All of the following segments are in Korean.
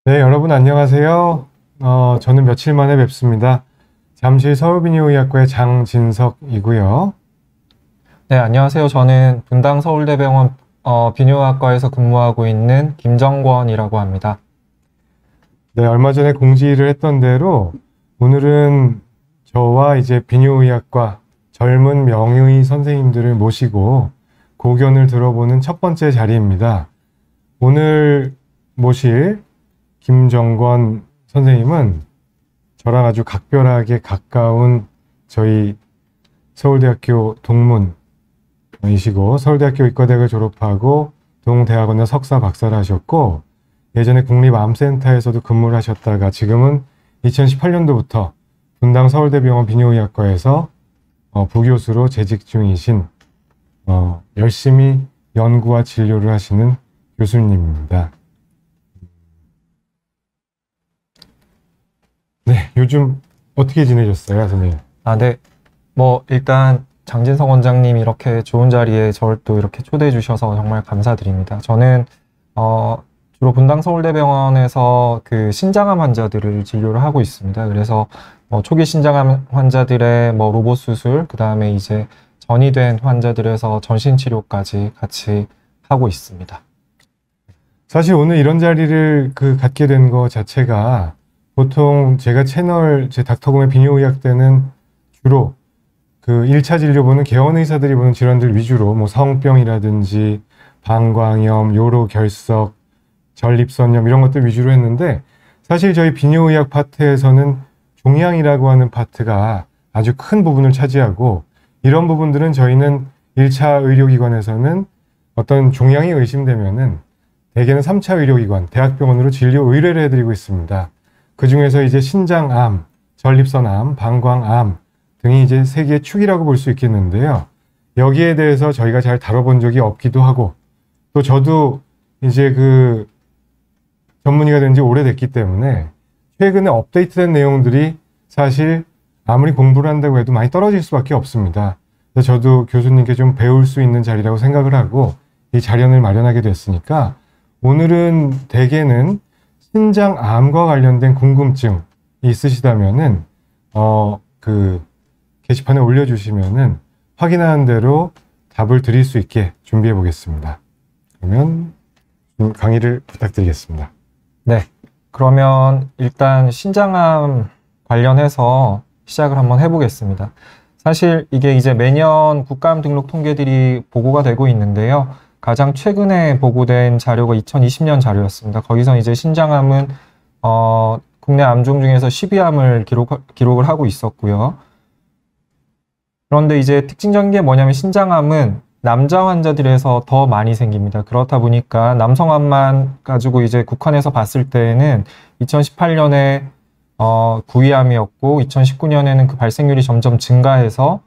네, 여러분 안녕하세요. 저는 며칠 만에 뵙습니다. 잠실 서울비뇨의학과의 장진석이고요. 네, 안녕하세요. 저는 분당 서울대병원 비뇨학과에서 근무하고 있는 김정권이라고 합니다. 네, 얼마 전에 공지를 했던 대로 오늘은 저와 이제 비뇨의학과 젊은 명의 선생님들을 모시고 고견을 들어보는 첫 번째 자리입니다. 오늘 모실 김정권 선생님은 저랑 아주 각별하게 가까운 저희 서울대학교 동문이시고 서울대학교 의과대학을 졸업하고 동대학원에 석사 박사를 하셨고 예전에 국립암센터에서도 근무를 하셨다가 지금은 2018년도부터 분당 서울대병원 비뇨의학과에서 부교수로 재직 중이신 열심히 연구와 진료를 하시는 교수님입니다. 네, 요즘 어떻게 지내셨어요, 선생님? 네. 일단 장진석 원장님 이렇게 좋은 자리에 저를 또 이렇게 초대해 주셔서 정말 감사드립니다. 저는 주로 분당 서울대병원에서 그 신장암 환자들을 진료를 하고 있습니다. 그래서 초기 신장암 환자들의 로봇 수술, 그 다음에 이제 전이 된 환자들에서 전신 치료까지 같이 하고 있습니다. 사실 오늘 이런 자리를 갖게 된 거 자체가 보통 제가 채널 제 닥터곰의 비뇨의학 때는 주로 그 1차 진료 보는 개원 의사들이 보는 질환들 위주로 성병이라든지 방광염, 요로결석, 전립선염 이런 것들 위주로 했는데 사실 저희 비뇨의학 파트에서는 종양이라고 하는 파트가 아주 큰 부분을 차지하고 이런 부분들은 저희는 1차 의료기관에서는 어떤 종양이 의심되면은 대개는 3차 의료기관, 대학병원으로 진료 의뢰를 해드리고 있습니다. 그 중에서 이제 신장암, 전립선암, 방광암 등이 이제 세 개의 축이라고 볼 수 있겠는데요. 여기에 대해서 저희가 잘 다뤄본 적이 없기도 하고 또 저도 이제 전문의가 된 지 오래됐기 때문에 최근에 업데이트된 내용들이 사실 아무리 공부를 한다고 해도 많이 떨어질 수밖에 없습니다. 그래서 저도 교수님께 좀 배울 수 있는 자리라고 생각을 하고 이 자리를 마련하게 됐으니까 오늘은 대개는 신장암과 관련된 궁금증이 있으시다면은 게시판에 올려주시면은 확인하는 대로 답을 드릴 수 있게 준비해 보겠습니다. 그러면 강의를 부탁드리겠습니다. 네. 그러면 일단 신장암 관련해서 시작을 한번 해보겠습니다. 사실 이게 이제 매년 국가암 등록 통계들이 보고가 되고 있는데요. 가장 최근에 보고된 자료가 2020년 자료였습니다. 거기서 이제 신장암은 국내 암종 중에서 10위암을 기록을 하고 있었고요. 그런데 이제 특징적인 게 뭐냐면 신장암은 남자 환자들에서 더 많이 생깁니다. 그렇다 보니까 남성암만 가지고 이제 국한해서 봤을 때에는 2018년에 9위암이었고 2019년에는 그 발생률이 점점 증가해서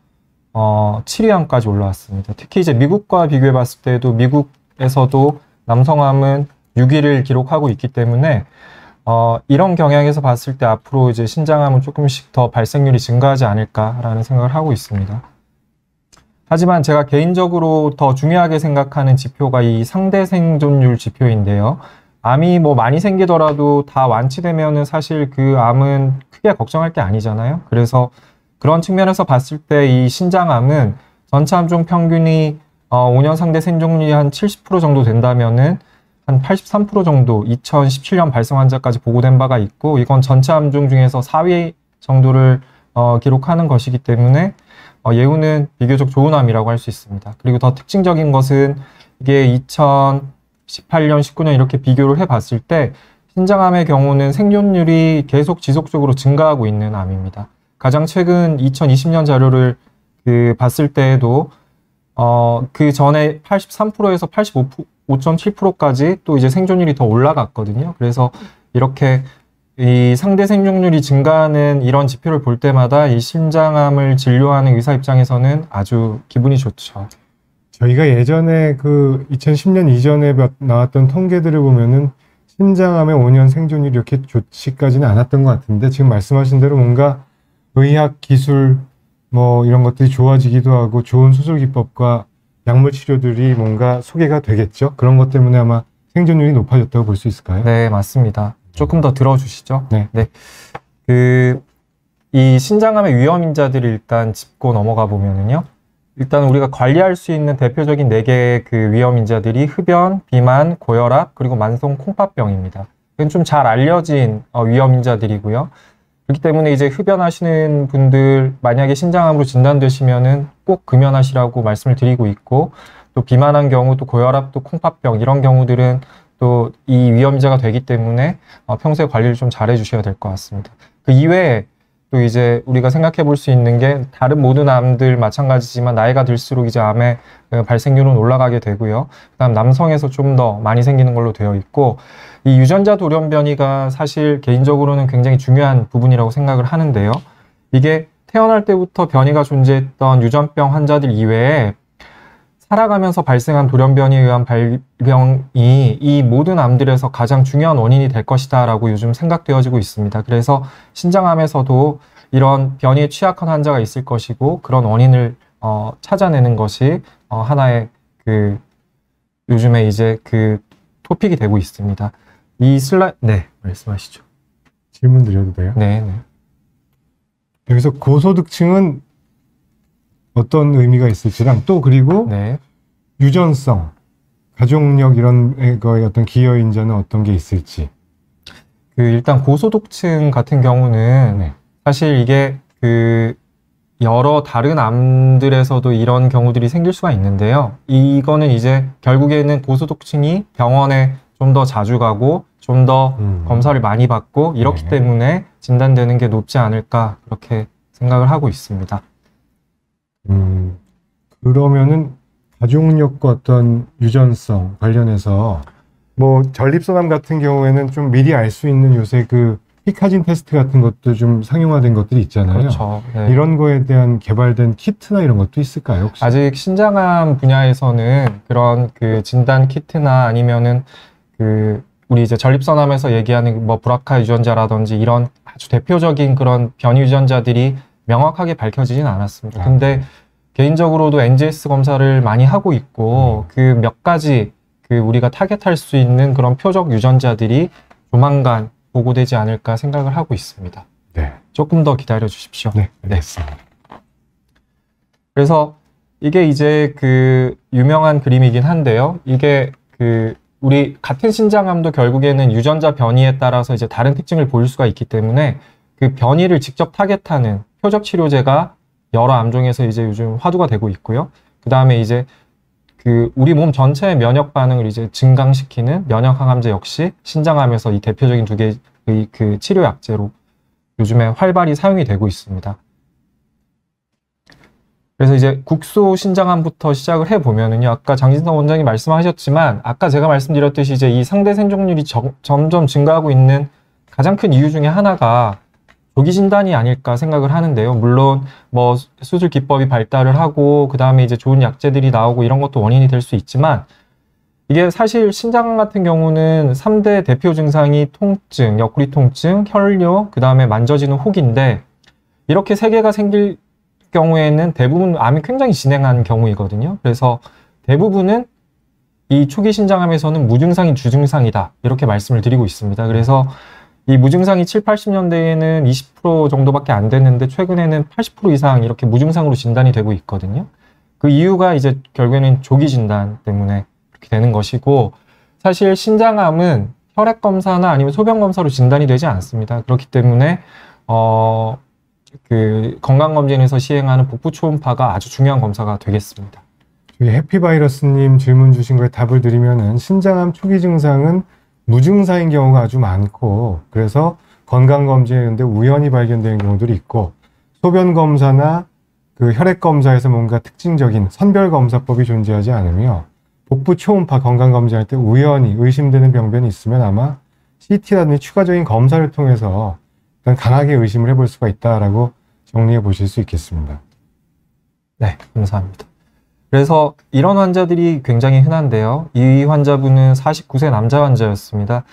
7위암까지 올라왔습니다. 특히 이제 미국과 비교해 봤을 때도 미국에서도 남성암은 6위를 기록하고 있기 때문에 이런 경향에서 봤을 때 앞으로 이제 신장암은 조금씩 더 발생률이 증가하지 않을까라는 생각을 하고 있습니다. 하지만 제가 개인적으로 더 중요하게 생각하는 지표가 이 상대 생존율 지표인데요. 암이 많이 생기더라도 다 완치되면은 사실 그 암은 크게 걱정할 게 아니잖아요. 그래서 그런 측면에서 봤을 때 이 신장암은 전체 암종 평균이 5년 상대 생존율이 한 70% 정도 된다면은 한 83% 정도 2017년 발생 환자까지 보고된 바가 있고 이건 전체 암종 중에서 4위 정도를 기록하는 것이기 때문에 예후는 비교적 좋은 암이라고 할 수 있습니다. 그리고 더 특징적인 것은 이게 2018년, 19년 이렇게 비교를 해봤을 때 신장암의 경우는 생존율이 계속 지속적으로 증가하고 있는 암입니다. 가장 최근 2020년 자료를 봤을 때에도 그 전에 83%에서 85.7%까지 또 이제 생존율이 더 올라갔거든요. 그래서 이렇게 이 상대 생존율이 증가하는 이런 지표를 볼 때마다 이 신장암을 진료하는 의사 입장에서는 아주 기분이 좋죠. 저희가 예전에 2010년 이전에 나왔던 통계들을 보면은 신장암의 5년 생존율이 이렇게 좋지까지는 않았던 것 같은데 지금 말씀하신 대로 뭔가 의학 기술 이런 것들이 좋아지기도 하고 좋은 수술 기법과 약물 치료들이 뭔가 소개가 되겠죠. 그런 것 때문에 아마 생존율이 높아졌다고 볼 수 있을까요? 네, 맞습니다. 조금 더 들어주시죠. 네. 이 신장암의 위험 인자들을 일단 짚고 넘어가 보면은요. 일단 우리가 관리할 수 있는 대표적인 4개의 그 위험 인자들이 흡연, 비만, 고혈압, 그리고 만성 콩팥병입니다. 이건 좀 잘 알려진 위험 인자들이고요. 그렇기 때문에 이제 흡연하시는 분들 만약에 신장암으로 진단되시면은 꼭 금연하시라고 말씀을 드리고 있고, 또 비만한 경우, 또 고혈압, 또 콩팥병 이런 경우들은 또 이 위험 인자가 되기 때문에 평소에 관리를 좀 잘 해주셔야 될 것 같습니다. 그 이외에 또 이제 우리가 생각해 볼 수 있는 게 다른 모든 암들 마찬가지지만 나이가 들수록 이제 암의 발생률은 올라가게 되고요. 그다음 남성에서 좀 더 많이 생기는 걸로 되어 있고, 이 유전자 돌연변이가 사실 개인적으로는 굉장히 중요한 부분이라고 생각을 하는데요. 이게 태어날 때부터 변이가 존재했던 유전병 환자들 이외에 살아가면서 발생한 돌연변이에 의한 발병이 이 모든 암들에서 가장 중요한 원인이 될 것이다 라고 요즘 생각되어지고 있습니다. 그래서 신장암에서도 이런 변이에 취약한 환자가 있을 것이고, 그런 원인을 찾아내는 것이 하나의 요즘에 이제 토픽이 되고 있습니다. 네, 말씀하시죠. 질문 드려도 돼요? 네. 여기서 고소득층은 어떤 의미가 있을지랑, 또 그리고 네. 유전성, 가족력 이런 거에 어떤 기여인자는 어떤 게 있을지. 일단 고소득층 같은 경우는 네. 사실 이게 여러 다른 암들에서도 이런 경우들이 생길 수가 있는데요. 이거는 이제 결국에는 고소득층이 병원에 좀 더 자주 가고 좀 더 검사를 많이 받고 이렇기 네. 때문에 진단되는 게 높지 않을까 그렇게 생각을 하고 있습니다. 그러면은 가족력과 어떤 유전성 관련해서 뭐 전립선암 같은 경우에는 좀 미리 알 수 있는 요새 피카진 테스트 같은 것도 좀 상용화된 것들이 있잖아요. 그렇죠. 네. 이런 거에 대한 개발된 키트나 이런 것도 있을까요, 혹시? 아직 신장암 분야에서는 그런 진단 키트나 아니면은 우리 이제 전립선암에서 얘기하는 뭐 브라카 유전자라든지 이런 아주 대표적인 그런 변이 유전자들이 명확하게 밝혀지진 않았습니다. 근데 개인적으로도 NGS 검사를 많이 하고 있고 몇 가지 우리가 타겟할 수 있는 그런 표적 유전자들이 조만간 보고되지 않을까 생각을 하고 있습니다. 네. 조금 더 기다려 주십시오. 네, 알겠습니다. 그래서 이게 이제 유명한 그림이긴 한데요. 이게 우리 같은 신장암도 결국에는 유전자 변이에 따라서 이제 다른 특징을 보일 수가 있기 때문에 그 변이를 직접 타겟하는 표적 치료제가 여러 암종에서 이제 요즘 화두가 되고 있고요. 그 다음에 이제 우리 몸 전체의 면역 반응을 이제 증강시키는 면역 항암제 역시 신장암에서 이 대표적인 2개의 치료 약제로 요즘에 활발히 사용이 되고 있습니다. 그래서 이제 국소 신장암부터 시작을 해보면은요, 아까 장진성 원장님 말씀하셨지만, 아까 제가 말씀드렸듯이 이제 이 상대 생존율이 점점 증가하고 있는 가장 큰 이유 중에 하나가 조기 진단이 아닐까 생각을 하는데요. 물론 뭐 수술 기법이 발달을 하고, 그 다음에 이제 좋은 약제들이 나오고 이런 것도 원인이 될 수 있지만, 이게 사실 신장암 같은 경우는 3대 대표 증상이 통증, 옆구리 통증, 혈뇨, 그 다음에 만져지는 혹인데, 이렇게 3개가 생길 경우에는 대부분 암이 굉장히 진행한 경우이거든요. 그래서 대부분은 이 초기 신장암에서는 무증상이 주증상이다 이렇게 말씀을 드리고 있습니다. 그래서 이 무증상이 7, 80년대에는 20% 정도밖에 안 됐는데 최근에는 80% 이상 이렇게 무증상으로 진단이 되고 있거든요. 그 이유가 이제 결국에는 조기 진단 때문에 그렇게 되는 것이고, 사실 신장암은 혈액 검사나 아니면 소변 검사로 진단이 되지 않습니다. 그렇기 때문에 건강검진에서 시행하는 복부 초음파가 아주 중요한 검사가 되겠습니다. 해피바이러스님 질문 주신 거에 답을 드리면은 신장암 초기 증상은 무증상인 경우가 아주 많고, 그래서 건강검진인데 우연히 발견되는 경우들이 있고, 소변검사나 혈액검사에서 뭔가 특징적인 선별검사법이 존재하지 않으며, 복부 초음파 건강검진할 때 우연히 의심되는 병변이 있으면 아마 CT라든지 추가적인 검사를 통해서 일단 강하게 의심을 해볼 수가 있다라고 정리해 보실 수 있겠습니다. 네, 감사합니다. 그래서 이런 환자들이 굉장히 흔한데요. 이 환자분은 49세 남자 환자였습니다.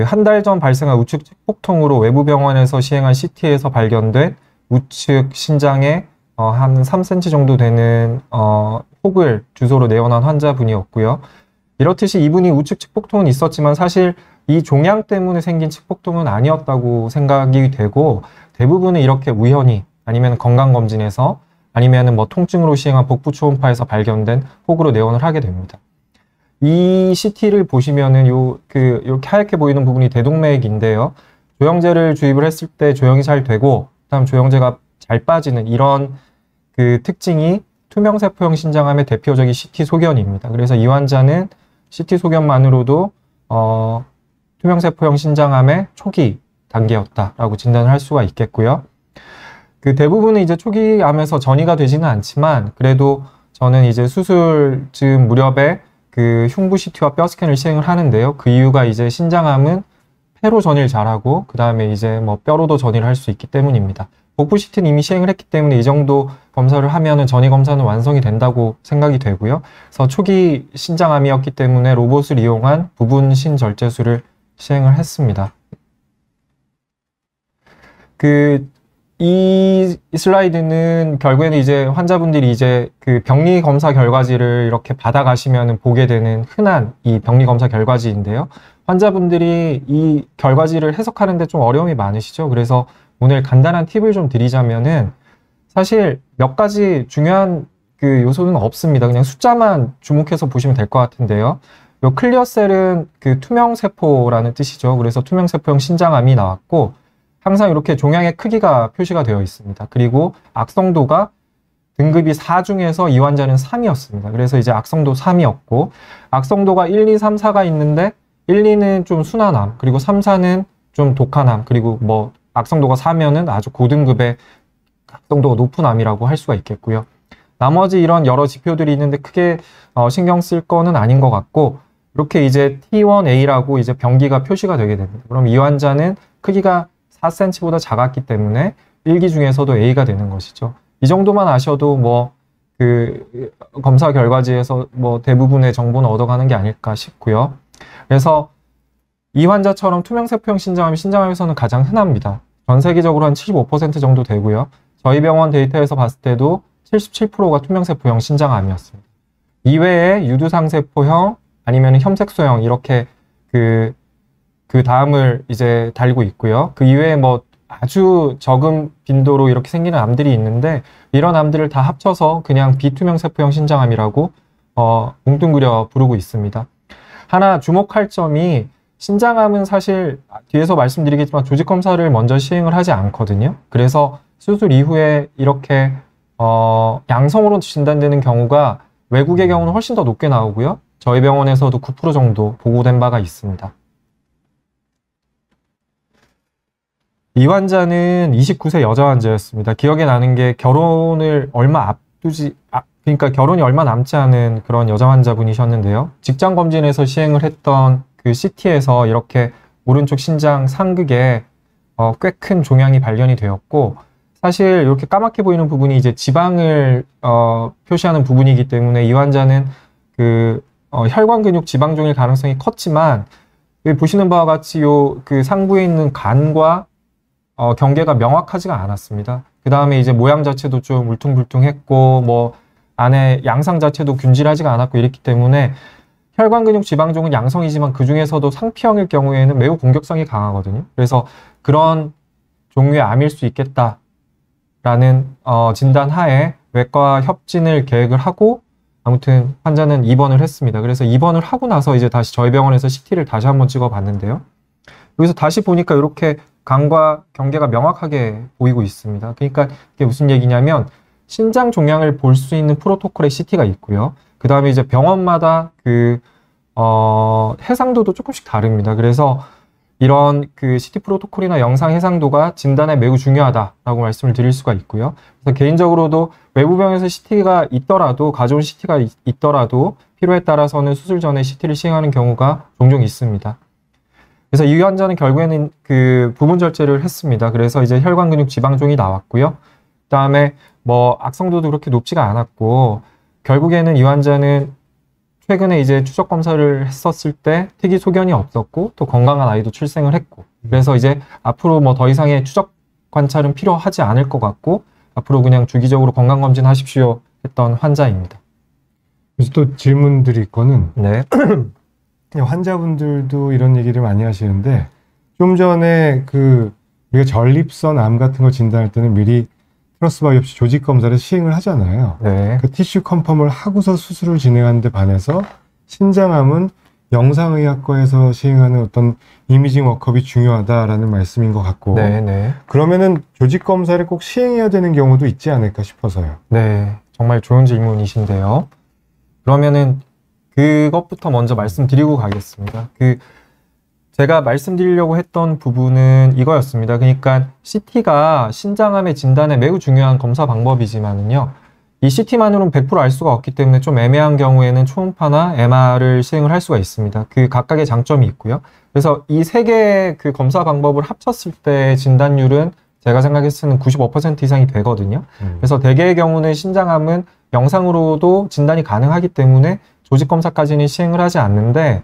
한 달 전 발생한 우측 측폭통으로 외부 병원에서 시행한 CT에서 발견된 우측 신장에 한 3cm 정도 되는 혹을 주소로 내원한 환자분이었고요. 이렇듯이 이분이 우측 측폭통은 있었지만 사실 이 종양 때문에 생긴 측복통은 아니었다고 생각이 되고 대부분은 이렇게 우연히 아니면 건강검진에서 아니면 뭐 통증으로 시행한 복부 초음파에서 발견된 혹으로 내원을 하게 됩니다. 이 CT를 보시면은 이렇게 하얗게 보이는 부분이 대동맥인데요. 조영제를 주입을 했을 때 조영이 잘 되고, 그다음 조영제가 잘 빠지는 이런 그 특징이 투명세포형 신장암의 대표적인 CT 소견입니다. 그래서 이 환자는 CT 소견만으로도 투명세포형 신장암의 초기 단계였다라고 진단을 할 수가 있겠고요. 그 대부분은 이제 초기 암에서 전이가 되지는 않지만 그래도 저는 이제 수술 즈음 무렵에 그 흉부 CT와 뼈 스캔을 시행을 하는데요. 그 이유가 이제 신장암은 폐로 전이를 잘하고 그 다음에 이제 뭐 뼈로도 전이를 할 수 있기 때문입니다. 복부 CT는 이미 시행을 했기 때문에 이 정도 검사를 하면은 전이 검사는 완성이 된다고 생각이 되고요. 그래서 초기 신장암이었기 때문에 로봇을 이용한 부분 신절제술을 시행을 했습니다. 이 슬라이드는 결국에는 이제 환자분들이 이제 그 병리 검사 결과지를 이렇게 받아가시면 보게 되는 흔한 이 병리 검사 결과지인데요. 환자분들이 이 결과지를 해석하는데 좀 어려움이 많으시죠. 그래서 오늘 간단한 팁을 좀 드리자면은 사실 몇 가지 중요한 그 요소는 없습니다. 그냥 숫자만 주목해서 보시면 될 것 같은데요. 요 클리어셀은 그 투명세포라는 뜻이죠. 그래서 투명세포형 신장암이 나왔고 항상 이렇게 종양의 크기가 표시가 되어 있습니다. 그리고 악성도가 등급이 4 중에서 이 환자는 3이었습니다. 그래서 이제 악성도 3이었고 악성도가 1, 2, 3, 4가 있는데 1, 2는 좀 순한암, 그리고 3, 4는 좀 독한암, 그리고 뭐 악성도가 4면은 아주 고등급의 악성도가 높은 암이라고 할 수가 있겠고요. 나머지 이런 여러 지표들이 있는데 크게 신경 쓸 거는 아닌 것 같고 이렇게 이제 T1A라고 이제 병기가 표시가 되게 됩니다. 그럼 이 환자는 크기가 4cm보다 작았기 때문에 1기 중에서도 A가 되는 것이죠. 이 정도만 아셔도 뭐 그 검사 결과지에서 뭐 대부분의 정보는 얻어가는 게 아닐까 싶고요. 그래서 이 환자처럼 투명세포형 신장암이 신장암에서는 가장 흔합니다. 전 세계적으로 한 75% 정도 되고요. 저희 병원 데이터에서 봤을 때도 77%가 투명세포형 신장암이었습니다. 이외에 유두상세포형 아니면 혐색소형 이렇게 그 다음을 이제 달고 있고요. 그 이외에 뭐 아주 적은 빈도로 이렇게 생기는 암들이 있는데 이런 암들을 다 합쳐서 그냥 비투명세포형 신장암이라고 뭉뚱그려 부르고 있습니다. 하나 주목할 점이 신장암은 사실 뒤에서 말씀드리겠지만 조직검사를 먼저 시행을 하지 않거든요. 그래서 수술 이후에 이렇게 양성으로 진단되는 경우가 외국의 경우는 훨씬 더 높게 나오고요. 저희 병원에서도 9% 정도 보고된 바가 있습니다. 이 환자는 29세 여자 환자였습니다. 기억에 나는 게 결혼을 얼마 그러니까 결혼이 얼마 남지 않은 그런 여자 환자분이셨는데요. 직장 검진에서 시행을 했던 그 CT에서 이렇게 오른쪽 신장 상극에 꽤 큰 종양이 발견이 되었고 사실 이렇게 까맣게 보이는 부분이 이제 지방을 표시하는 부분이기 때문에 이 환자는 혈관 근육 지방종일 가능성이 컸지만 여기 보시는 바와 같이 그 상부에 있는 간과 경계가 명확하지가 않았습니다. 그 다음에 이제 모양 자체도 좀 울퉁불퉁했고 뭐 안에 양상 자체도 균질하지가 않았고 이랬기 때문에 혈관 근육 지방종은 양성이지만 그 중에서도 상피형일 경우에는 매우 공격성이 강하거든요. 그래서 그런 종류의 암일 수 있겠다라는 진단 하에 외과 협진을 계획을 하고 아무튼 환자는 입원을 했습니다. 그래서 입원을 하고 나서 이제 다시 저희 병원에서 CT를 다시 한번 찍어 봤는데요. 여기서 다시 보니까 이렇게 간과 경계가 명확하게 보이고 있습니다. 그러니까 이게 무슨 얘기냐면 신장 종양을 볼 수 있는 프로토콜의 CT가 있고요. 그 다음에 이제 병원마다 해상도도 조금씩 다릅니다. 그래서 이런 그 CT 프로토콜이나 영상 해상도가 진단에 매우 중요하다라고 말씀을 드릴 수가 있고요. 그래서 개인적으로도 외부 병원에서 CT가 있더라도 가져온 CT가 있더라도 필요에 따라서는 수술 전에 CT를 시행하는 경우가 종종 있습니다. 그래서 이 환자는 결국에는 그 부분 절제를 했습니다. 그래서 이제 혈관 근육 지방종이 나왔고요. 그다음에 뭐 악성도도 그렇게 높지가 않았고 결국에는 이 환자는 최근에 이제 추적 검사를 했었을 때 특이 소견이 없었고 또 건강한 아이도 출생을 했고 그래서 이제 앞으로 뭐 더 이상의 추적 관찰은 필요하지 않을 것 같고 앞으로 그냥 주기적으로 건강 검진 하십시오 했던 환자입니다. 그래서 또 질문들이 있거는 네. 환자분들도 이런 얘기를 많이 하시는데 좀 전에 우리가 전립선 암 같은 걸 진단할 때는 미리 트러스 바이옵시 조직 검사를 시행을 하잖아요. 네. 그 티슈 컨펌을 하고서 수술을 진행하는데 반해서 신장암은 영상의학과에서 시행하는 어떤 이미징 워크업이 중요하다라는 말씀인 것 같고 네, 네. 그러면은 조직 검사를 꼭 시행해야 되는 경우도 있지 않을까 싶어서요. 네. 정말 좋은 질문이신데요. 그러면은 그것부터 먼저 말씀드리고 가겠습니다. 제가 말씀드리려고 했던 부분은 이거였습니다. 그러니까 CT가 신장암의 진단에 매우 중요한 검사 방법이지만은요. 이 CT만으로는 100% 알 수가 없기 때문에 좀 애매한 경우에는 초음파나 MR을 시행을 할 수가 있습니다. 그 각각의 장점이 있고요. 그래서 이 세 개의 그 검사 방법을 합쳤을 때 진단율은 제가 생각했을 때는 95% 이상이 되거든요. 그래서 대개의 경우는 신장암은 영상으로도 진단이 가능하기 때문에 조직 검사까지는 시행을 하지 않는데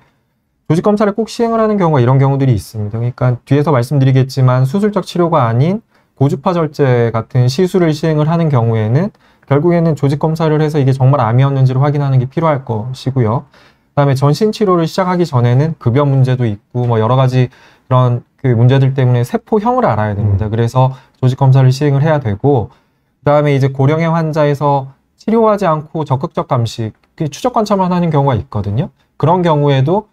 조직 검사를 꼭 시행을 하는 경우가 이런 경우들이 있습니다. 그러니까 뒤에서 말씀드리겠지만 수술적 치료가 아닌 고주파 절제 같은 시술을 시행을 하는 경우에는 결국에는 조직 검사를 해서 이게 정말 암이었는지를 확인하는 게 필요할 것이고요. 그다음에 전신 치료를 시작하기 전에는 급여 문제도 있고 뭐 여러 가지 그런 그 문제들 때문에 세포형을 알아야 됩니다. 그래서 조직 검사를 시행을 해야 되고 그다음에 이제 고령의 환자에서 치료하지 않고 적극적 감식, 추적 관찰만 하는 경우가 있거든요. 그런 경우에도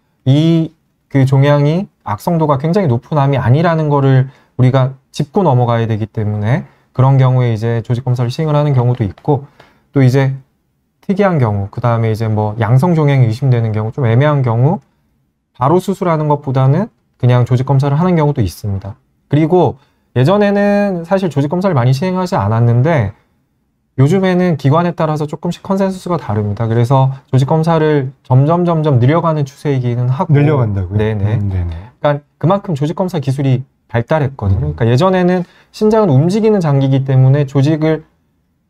그 종양이 악성도가 굉장히 높은 암이 아니라는 거를 우리가 짚고 넘어가야 되기 때문에 그런 경우에 이제 조직 검사를 시행을 하는 경우도 있고 또 이제 특이한 경우, 그 다음에 이제 뭐 양성 종양이 의심되는 경우, 좀 애매한 경우 바로 수술하는 것보다는 그냥 조직 검사를 하는 경우도 있습니다. 그리고 예전에는 사실 조직 검사를 많이 시행하지 않았는데 요즘에는 기관에 따라서 조금씩 컨센서스가 다릅니다. 그래서 조직 검사를 점점 늘려가는 추세이기는 하고 늘려간다고요? 네네. 네네. 그러니까 그만큼 조직 검사 기술이 발달했거든요. 그러니까 예전에는 신장은 움직이는 장기이기 때문에 조직을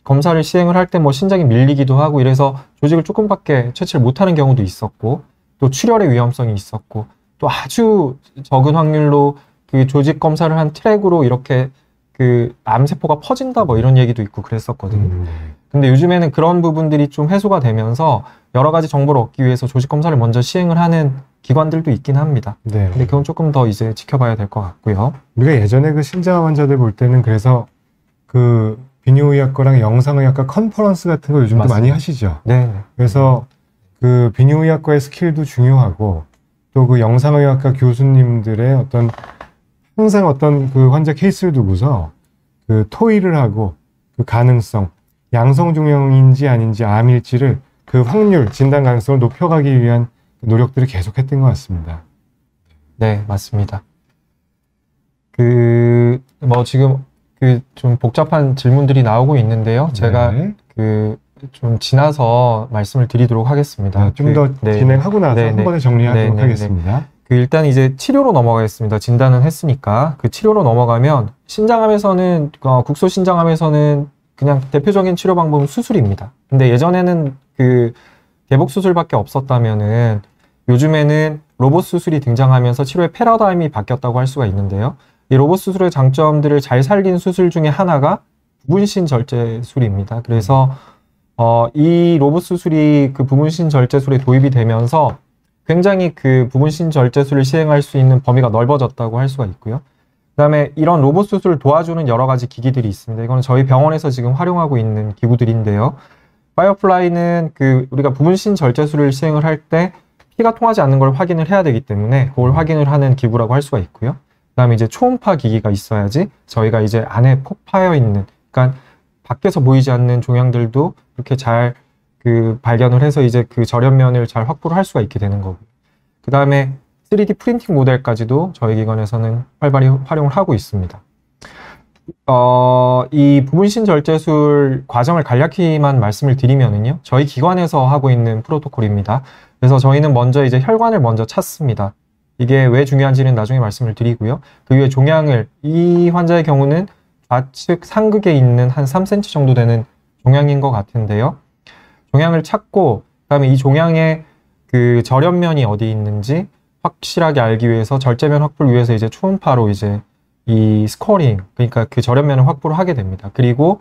검사를 시행을 할 때 뭐 신장이 밀리기도 하고 이래서 조직을 조금밖에 채취를 못하는 경우도 있었고 또 출혈의 위험성이 있었고 또 아주 적은 확률로 그 조직 검사를 한 트랙으로 이렇게 그 암세포가 퍼진다 뭐 이런 얘기도 있고 그랬었거든요. 근데 요즘에는 그런 부분들이 좀 해소가 되면서 여러 가지 정보를 얻기 위해서 조직 검사를 먼저 시행을 하는 기관들도 있긴 합니다. 네. 근데 그건 조금 더 이제 지켜봐야 될 것 같고요. 우리가 예전에 그 신장암 환자들 볼 때는 그래서 그 비뇨의학과랑 영상의학과 컨퍼런스 같은 거 요즘도 맞습니다. 많이 하시죠. 네. 그래서 그 비뇨의학과의 스킬도 중요하고 또 그 영상의학과 교수님들의 항상 어떤 그 환자 케이스를 두고서 그 토의를 하고 그 가능성, 양성 종양인지 아닌지 암일지를 그 확률, 진단 가능성을 높여가기 위한 노력들을 계속했던 것 같습니다. 네, 맞습니다. 뭐 지금 좀 복잡한 질문들이 나오고 있는데요. 제가 네. 좀 지나서 말씀을 드리도록 하겠습니다. 좀 더 진행하고 나서 네, 한 네. 번에 정리하도록 네, 네, 하겠습니다. 일단 이제 치료로 넘어가겠습니다. 진단은 했으니까. 그 치료로 넘어가면 신장암에서는 국소 신장암에서는 그냥 대표적인 치료 방법은 수술입니다. 근데 예전에는 그 개복 수술밖에 없었다면은 요즘에는 로봇 수술이 등장하면서 치료의 패러다임이 바뀌었다고 할 수가 있는데요. 이 로봇 수술의 장점들을 잘 살린 수술 중에 하나가 부분신 절제술입니다. 그래서 이 로봇 수술이 그 부분신 절제술에 도입이 되면서 굉장히 그 부분신 절제술을 시행할 수 있는 범위가 넓어졌다고 할 수가 있고요. 그다음에 이런 로봇 수술을 도와주는 여러 가지 기기들이 있습니다. 이거는 저희 병원에서 지금 활용하고 있는 기구들인데요. 파이어플라이는 우리가 부분신 절제술을 시행을 할 때 피가 통하지 않는 걸 확인을 해야 되기 때문에 그걸 확인을 하는 기구라고 할 수가 있고요. 그다음에 이제 초음파 기기가 있어야지 저희가 이제 안에 콕 파여 있는, 그러니까 밖에서 보이지 않는 종양들도 이렇게 잘 발견을 해서 이제 그 절연면을 잘 확보를 할 수가 있게 되는 거고요. 그 다음에 3D 프린팅 모델까지도 저희 기관에서는 활발히 활용을 하고 있습니다. 이 부분신 절제술 과정을 간략히만 말씀을 드리면은요, 저희 기관에서 하고 있는 프로토콜입니다. 그래서 저희는 먼저 이제 혈관을 먼저 찾습니다. 이게 왜 중요한지는 나중에 말씀을 드리고요. 그 이후에 종양을, 이 환자의 경우는 좌측 상극에 있는 한 3cm 정도 되는 종양인 것 같은데요. 종양을 찾고, 그다음에 이 종양의 그 절연면이 어디 있는지 확실하게 알기 위해서 절제면 확보를 위해서 이제 초음파로 이제 이 스코링, 그러니까 그 절연면을 확보를 하게 됩니다. 그리고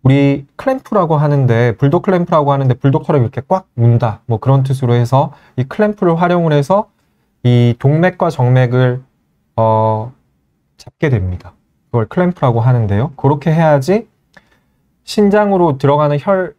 우리 클램프라고 하는데, 불독 클램프라고 하는데, 불독처럼 이렇게 꽉 문다. 뭐 그런 뜻으로 해서 이 클램프를 활용을 해서 이 동맥과 정맥을 잡게 됩니다. 그걸 클램프라고 하는데요. 그렇게 해야지 신장으로 들어가는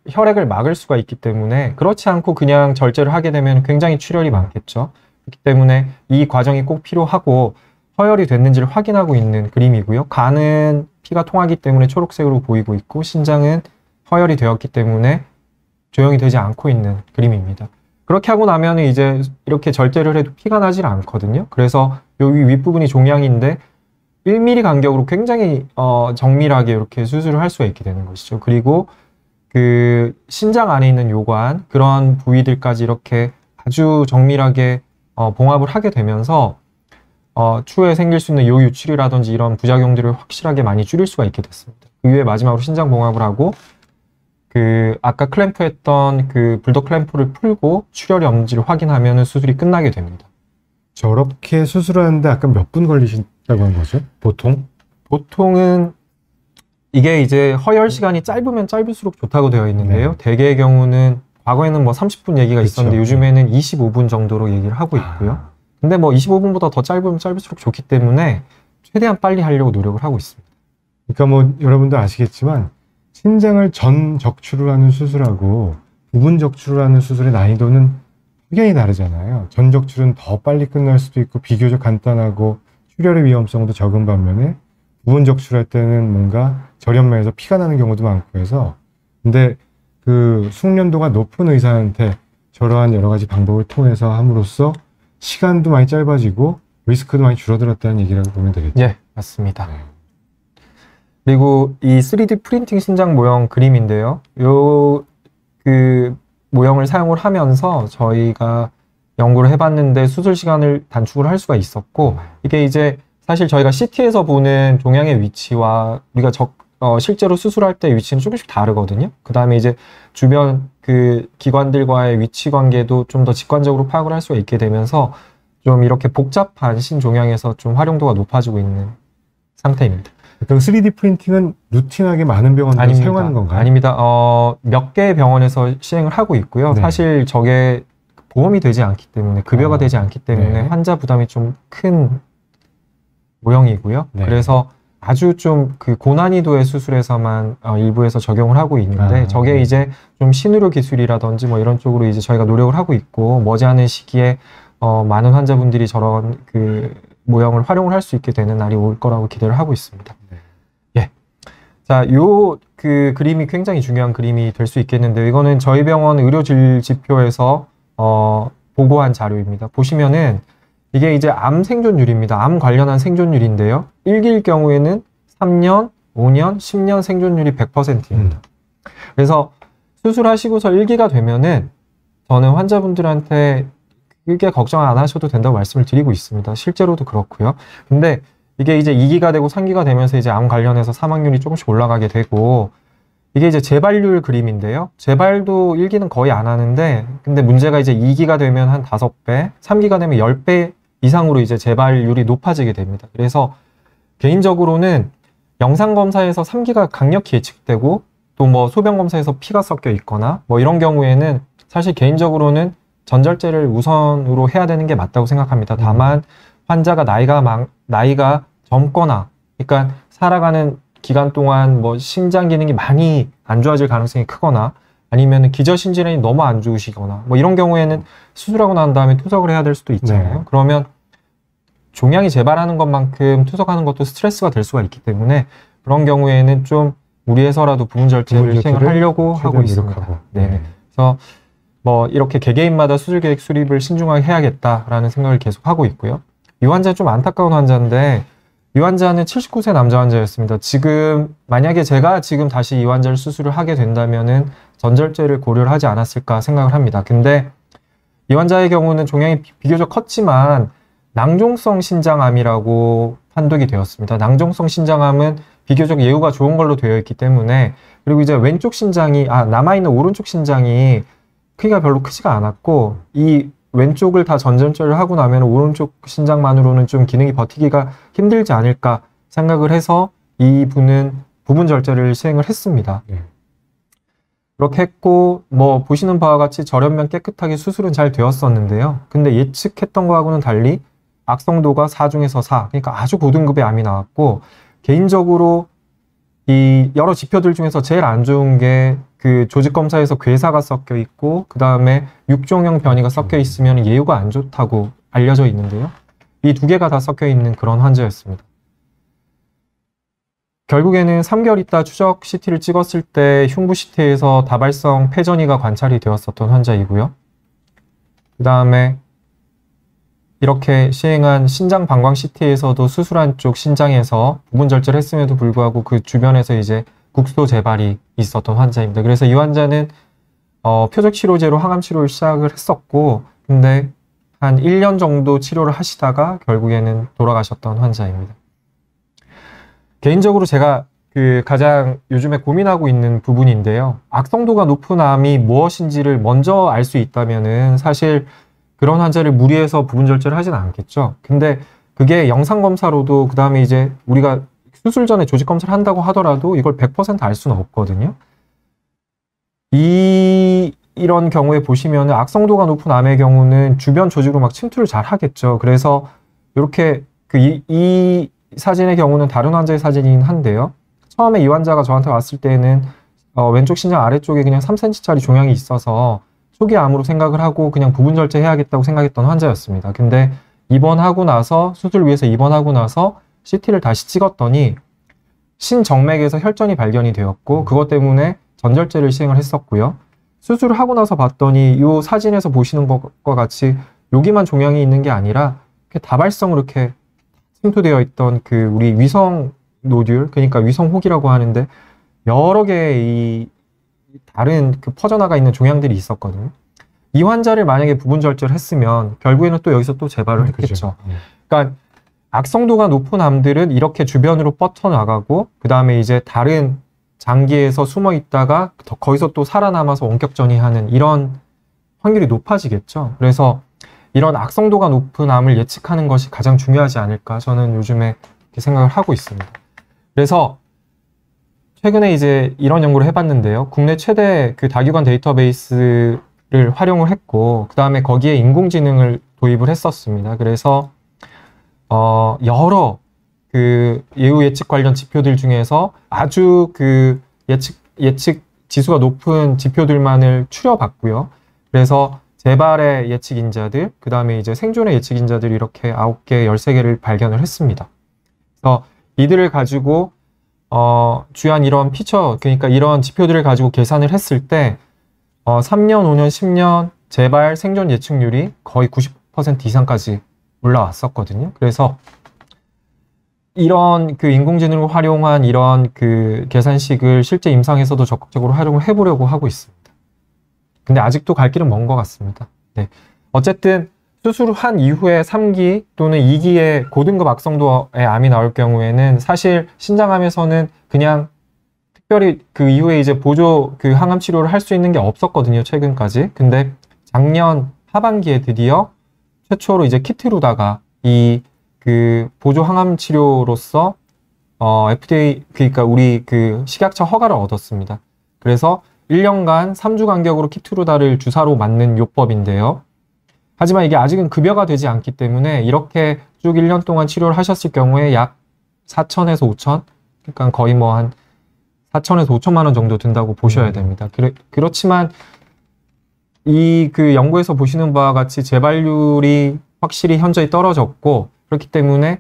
혈액을 막을 수가 있기 때문에, 그렇지 않고 그냥 절제를 하게 되면 굉장히 출혈이 많겠죠. 그렇기 때문에 이 과정이 꼭 필요하고 허혈이 됐는지를 확인하고 있는 그림이고요. 간은 피가 통하기 때문에 초록색으로 보이고 있고, 신장은 허혈이 되었기 때문에 조형이 되지 않고 있는 그림입니다. 그렇게 하고 나면 이제 이렇게 절제를 해도 피가 나질 않거든요. 그래서 여기 윗부분이 종양인데 1mm 간격으로 굉장히 정밀하게 이렇게 수술을 할 수가 있게 되는 것이죠. 그리고 그 신장 안에 있는 요관, 그런 부위들까지 이렇게 아주 정밀하게 봉합을 하게 되면서 추후에 생길 수 있는 요유출이라든지 이런 부작용들을 확실하게 많이 줄일 수가 있게 됐습니다. 그 이후에 마지막으로 신장 봉합을 하고, 그 아까 클램프 했던 그 불독 클램프를 풀고 출혈이 없는지를 확인하면 수술이 끝나게 됩니다. 저렇게 수술하는데 아까 몇 분 걸리신다고 한 거죠? 보통? 보통은 이게 이제 허혈 시간이 짧으면 짧을수록 좋다고 되어 있는데요. 네. 대개의 경우는 과거에는 뭐 30분 얘기가 그쵸. 있었는데 요즘에는 25분 정도로 얘기를 하고 있고요. 근데 뭐 25분보다 더 짧으면 짧을수록 좋기 때문에 최대한 빨리 하려고 노력을 하고 있습니다. 그러니까 뭐 여러분도 아시겠지만 신장을 전 적출을 하는 수술하고 부분 적출을 하는 수술의 난이도는 확연히 다르잖아요. 전 적출은 더 빨리 끝날 수도 있고 비교적 간단하고 출혈의 위험성도 적은 반면에 부분 적출할 때는 뭔가 절연면에서 피가 나는 경우도 많고 해서, 근데 그 숙련도가 높은 의사한테 저러한 여러 가지 방법을 통해서 함으로써 시간도 많이 짧아지고 리스크도 많이 줄어들었다는 얘기라고 보면 되겠죠. 예, 맞습니다. 네. 그리고 이 3D 프린팅 신장 모형 그림인데요. 그 모형을 사용을 하면서 저희가 연구를 해봤는데 수술 시간을 단축을 할 수가 있었고, 이게 이제 사실 저희가 CT에서 보는 종양의 위치와 우리가 실제로 수술할 때 위치는 조금씩 다르거든요. 그 다음에 이제 주변 그 기관들과의 위치 관계도 좀 더 직관적으로 파악을 할 수가 있게 되면서 좀 이렇게 복잡한 신종양에서 좀 활용도가 높아지고 있는 상태입니다. 그럼 3D 프린팅은 루틴하게 많은 병원들이 사용하는 건가요? 아닙니다. 몇 개의 병원에서 시행을 하고 있고요. 네. 사실 저게 보험이 되지 않기 때문에, 급여가 되지 않기 때문에 네. 환자 부담이 좀 큰 모형이고요. 네. 그래서 아주 좀 그 고난이도의 수술에서만 일부에서 적용을 하고 있는데, 저게 이제 좀 신의료 기술이라든지 뭐 이런 쪽으로 이제 저희가 노력을 하고 있고, 머지않은 시기에 많은 환자분들이 저런 그 모형을 활용을 할 수 있게 되는 날이 올 거라고 기대를 하고 있습니다. 네. 예. 자, 그 그림이 굉장히 중요한 그림이 될 수 있겠는데, 이거는 저희 병원 의료질지표에서 보고한 자료입니다. 보시면은 이게 이제 암 생존율입니다. 암 관련한 생존율인데요. 1기일 경우에는 3년, 5년, 10년 생존율이 100%입니다. 그래서 수술하시고서 1기가 되면은 저는 환자분들한테 크게 걱정 안 하셔도 된다고 말씀을 드리고 있습니다. 실제로도 그렇고요. 근데 이게 이제 2기가 되고 3기가 되면서 이제 암 관련해서 사망률이 조금씩 올라가게 되고, 이게 이제 재발률 그림인데요. 재발도 1기는 거의 안 하는데, 근데 문제가 이제 2기가 되면 한 5배, 3기가 되면 10배 이상으로 이제 재발률이 높아지게 됩니다. 그래서 개인적으로는 영상검사에서 3기가 강력히 예측되고, 또 뭐 소변검사에서 피가 섞여 있거나 뭐 이런 경우에는 사실 개인적으로는 전절제를 우선으로 해야 되는 게 맞다고 생각합니다. 다만 환자가 나이가 젊거나, 그러니까 살아가는 기간 동안 뭐 신장 기능이 많이 안 좋아질 가능성이 크거나, 아니면 기저신진환이 너무 안 좋으시거나 뭐 이런 경우에는 수술하고 난 다음에 투석을 해야 될 수도 있잖아요. 네. 그러면 종양이 재발하는 것만큼 투석하는 것도 스트레스가 될 수가 있기 때문에, 그런 경우에는 좀 무리해서라도 부분절제를 시행을 하려고 하고 있습니다. 네. 그래서 뭐 이렇게 개개인마다 수술 계획 수립을 신중하게 해야겠다라는 생각을 계속 하고 있고요. 이 환자는 좀 안타까운 환자인데, 이 환자는 79세 남자 환자였습니다. 지금 만약에 제가 지금 다시 이 환자를 수술을 하게 된다면은 전절제를 고려를 하지 않았을까 생각을 합니다. 근데 이 환자의 경우는 종양이 비교적 컸지만 낭종성 신장암이라고 판독이 되었습니다. 낭종성 신장암은 비교적 예후가 좋은 걸로 되어 있기 때문에, 그리고 이제 왼쪽 신장이 남아있는 오른쪽 신장이 크기가 별로 크지가 않았고, 이 왼쪽을 다 전절제를 하고 나면 오른쪽 신장만으로는 좀 기능이 버티기가 힘들지 않을까 생각을 해서 이분은 부분 절제를 시행을 했습니다. 네. 그렇게 했고 뭐 보시는 바와 같이 절연면 깨끗하게 수술은 잘 되었었는데요. 근데 예측했던 거하고는 달리 악성도가 4 중에서 4, 그러니까 아주 고등급의 암이 나왔고, 개인적으로 이 여러 지표들 중에서 제일 안 좋은 게 그 조직 검사에서 괴사가 섞여 있고, 그 다음에 육종형 변이가 섞여 있으면 예후가 안 좋다고 알려져 있는데요. 이 두 개가 다 섞여 있는 그런 환자였습니다. 결국에는 3개월 있다 추적 CT를 찍었을 때 흉부 CT에서 다발성 폐전이가 관찰이 되었었던 환자이고요. 그 다음에 이렇게 시행한 신장 방광 CT에서도 수술한 쪽 신장에서 부분 절제했음에도 불구하고 그 주변에서 이제 국소 재발이 있었던 환자입니다. 그래서 이 환자는 표적 치료제로 항암 치료를 시작을 했었고, 근데 한 1년 정도 치료를 하시다가 결국에는 돌아가셨던 환자입니다. 개인적으로 제가 그 가장 요즘에 고민하고 있는 부분인데요. 악성도가 높은 암이 무엇인지를 먼저 알 수 있다면은 사실 그런 환자를 무리해서 부분 절제를 하진 않겠죠. 근데 그게 영상검사로도, 그 다음에 이제 우리가 수술 전에 조직 검사를 한다고 하더라도 이걸 100% 알 수는 없거든요. 이런 경우에 보시면 악성도가 높은 암의 경우는 주변 조직으로 막 침투를 잘 하겠죠. 그래서 이렇게 이 사진의 경우는 다른 환자의 사진이긴 한데요. 처음에 이 환자가 저한테 왔을 때는 왼쪽 신장 아래쪽에 그냥 3cm짜리 종양이 있어서 초기 암으로 생각을 하고 그냥 부분 절제해야겠다고 생각했던 환자였습니다. 근데 입원하고 나서, 수술을 위해서 입원하고 나서 CT를 다시 찍었더니 신정맥에서 혈전이 발견이 되었고, 그것 때문에 전절제를 시행을 했었고요. 수술을 하고 나서 봤더니 이 사진에서 보시는 것과 같이 여기만 종양이 있는 게 아니라 이렇게 다발성으로 이렇게 침투되어 있던 그 우리 위성 노듈, 그러니까 위성혹이라고 하는데 여러 개의 이 다른 그 퍼져나가 있는 종양들이 있었거든요. 이 환자를 만약에 부분 절제를 했으면 결국에는 또 여기서 또 재발을 했겠죠. 그러니까 악성도가 높은 암들은 이렇게 주변으로 뻗쳐나가고, 그 다음에 이제 다른 장기에서 숨어 있다가 거기서 또 살아남아서 원격 전이하는 이런 확률이 높아지겠죠. 그래서 이런 악성도가 높은 암을 예측하는 것이 가장 중요하지 않을까, 저는 요즘에 이렇게 생각을 하고 있습니다. 그래서 최근에 이제 이런 연구를 해봤는데요. 국내 최대 그 다기관 데이터베이스를 활용을 했고, 그 다음에 거기에 인공지능을 도입을 했었습니다. 그래서 여러 그 예후 예측 관련 지표들 중에서 아주 그 예측 지수가 높은 지표들만을 추려봤고요. 그래서 재발의 예측 인자들, 그 다음에 이제 생존의 예측 인자들 이렇게 9개, 13개를 발견을 했습니다. 그래서 이들을 가지고 주요한 이런 피처, 그러니까 이런 지표들을 가지고 계산을 했을 때 3년, 5년, 10년 재발 생존 예측률이 거의 90% 이상까지 올라왔었거든요. 그래서 이런 그 인공지능을 활용한 이런 그 계산식을 실제 임상에서도 적극적으로 활용을 해보려고 하고 있습니다. 근데 아직도 갈 길은 먼 것 같습니다. 네. 어쨌든 수술을 한 이후에 3기 또는 2기에 고등급 악성도의 암이 나올 경우에는 사실 신장암에서는 그냥 특별히 그 이후에 이제 보조 그 항암 치료를 할 수 있는 게 없었거든요, 최근까지. 근데 작년 하반기에 드디어 최초로 이제 키트루다가 이 그 보조 항암 치료로서 FDA, 그러니까 우리 그 식약처 허가를 얻었습니다. 그래서 1년간 3주 간격으로 키트루다를 주사로 맞는 요법인데요. 하지만 이게 아직은 급여가 되지 않기 때문에 이렇게 쭉 1년 동안 치료를 하셨을 경우에 약 4천에서 5천, 그러니까 거의 뭐 한 4천에서 5천만 원 정도 든다고 보셔야 됩니다. 그렇지만 이 그 연구에서 보시는 바와 같이 재발률이 확실히 현저히 떨어졌고, 그렇기 때문에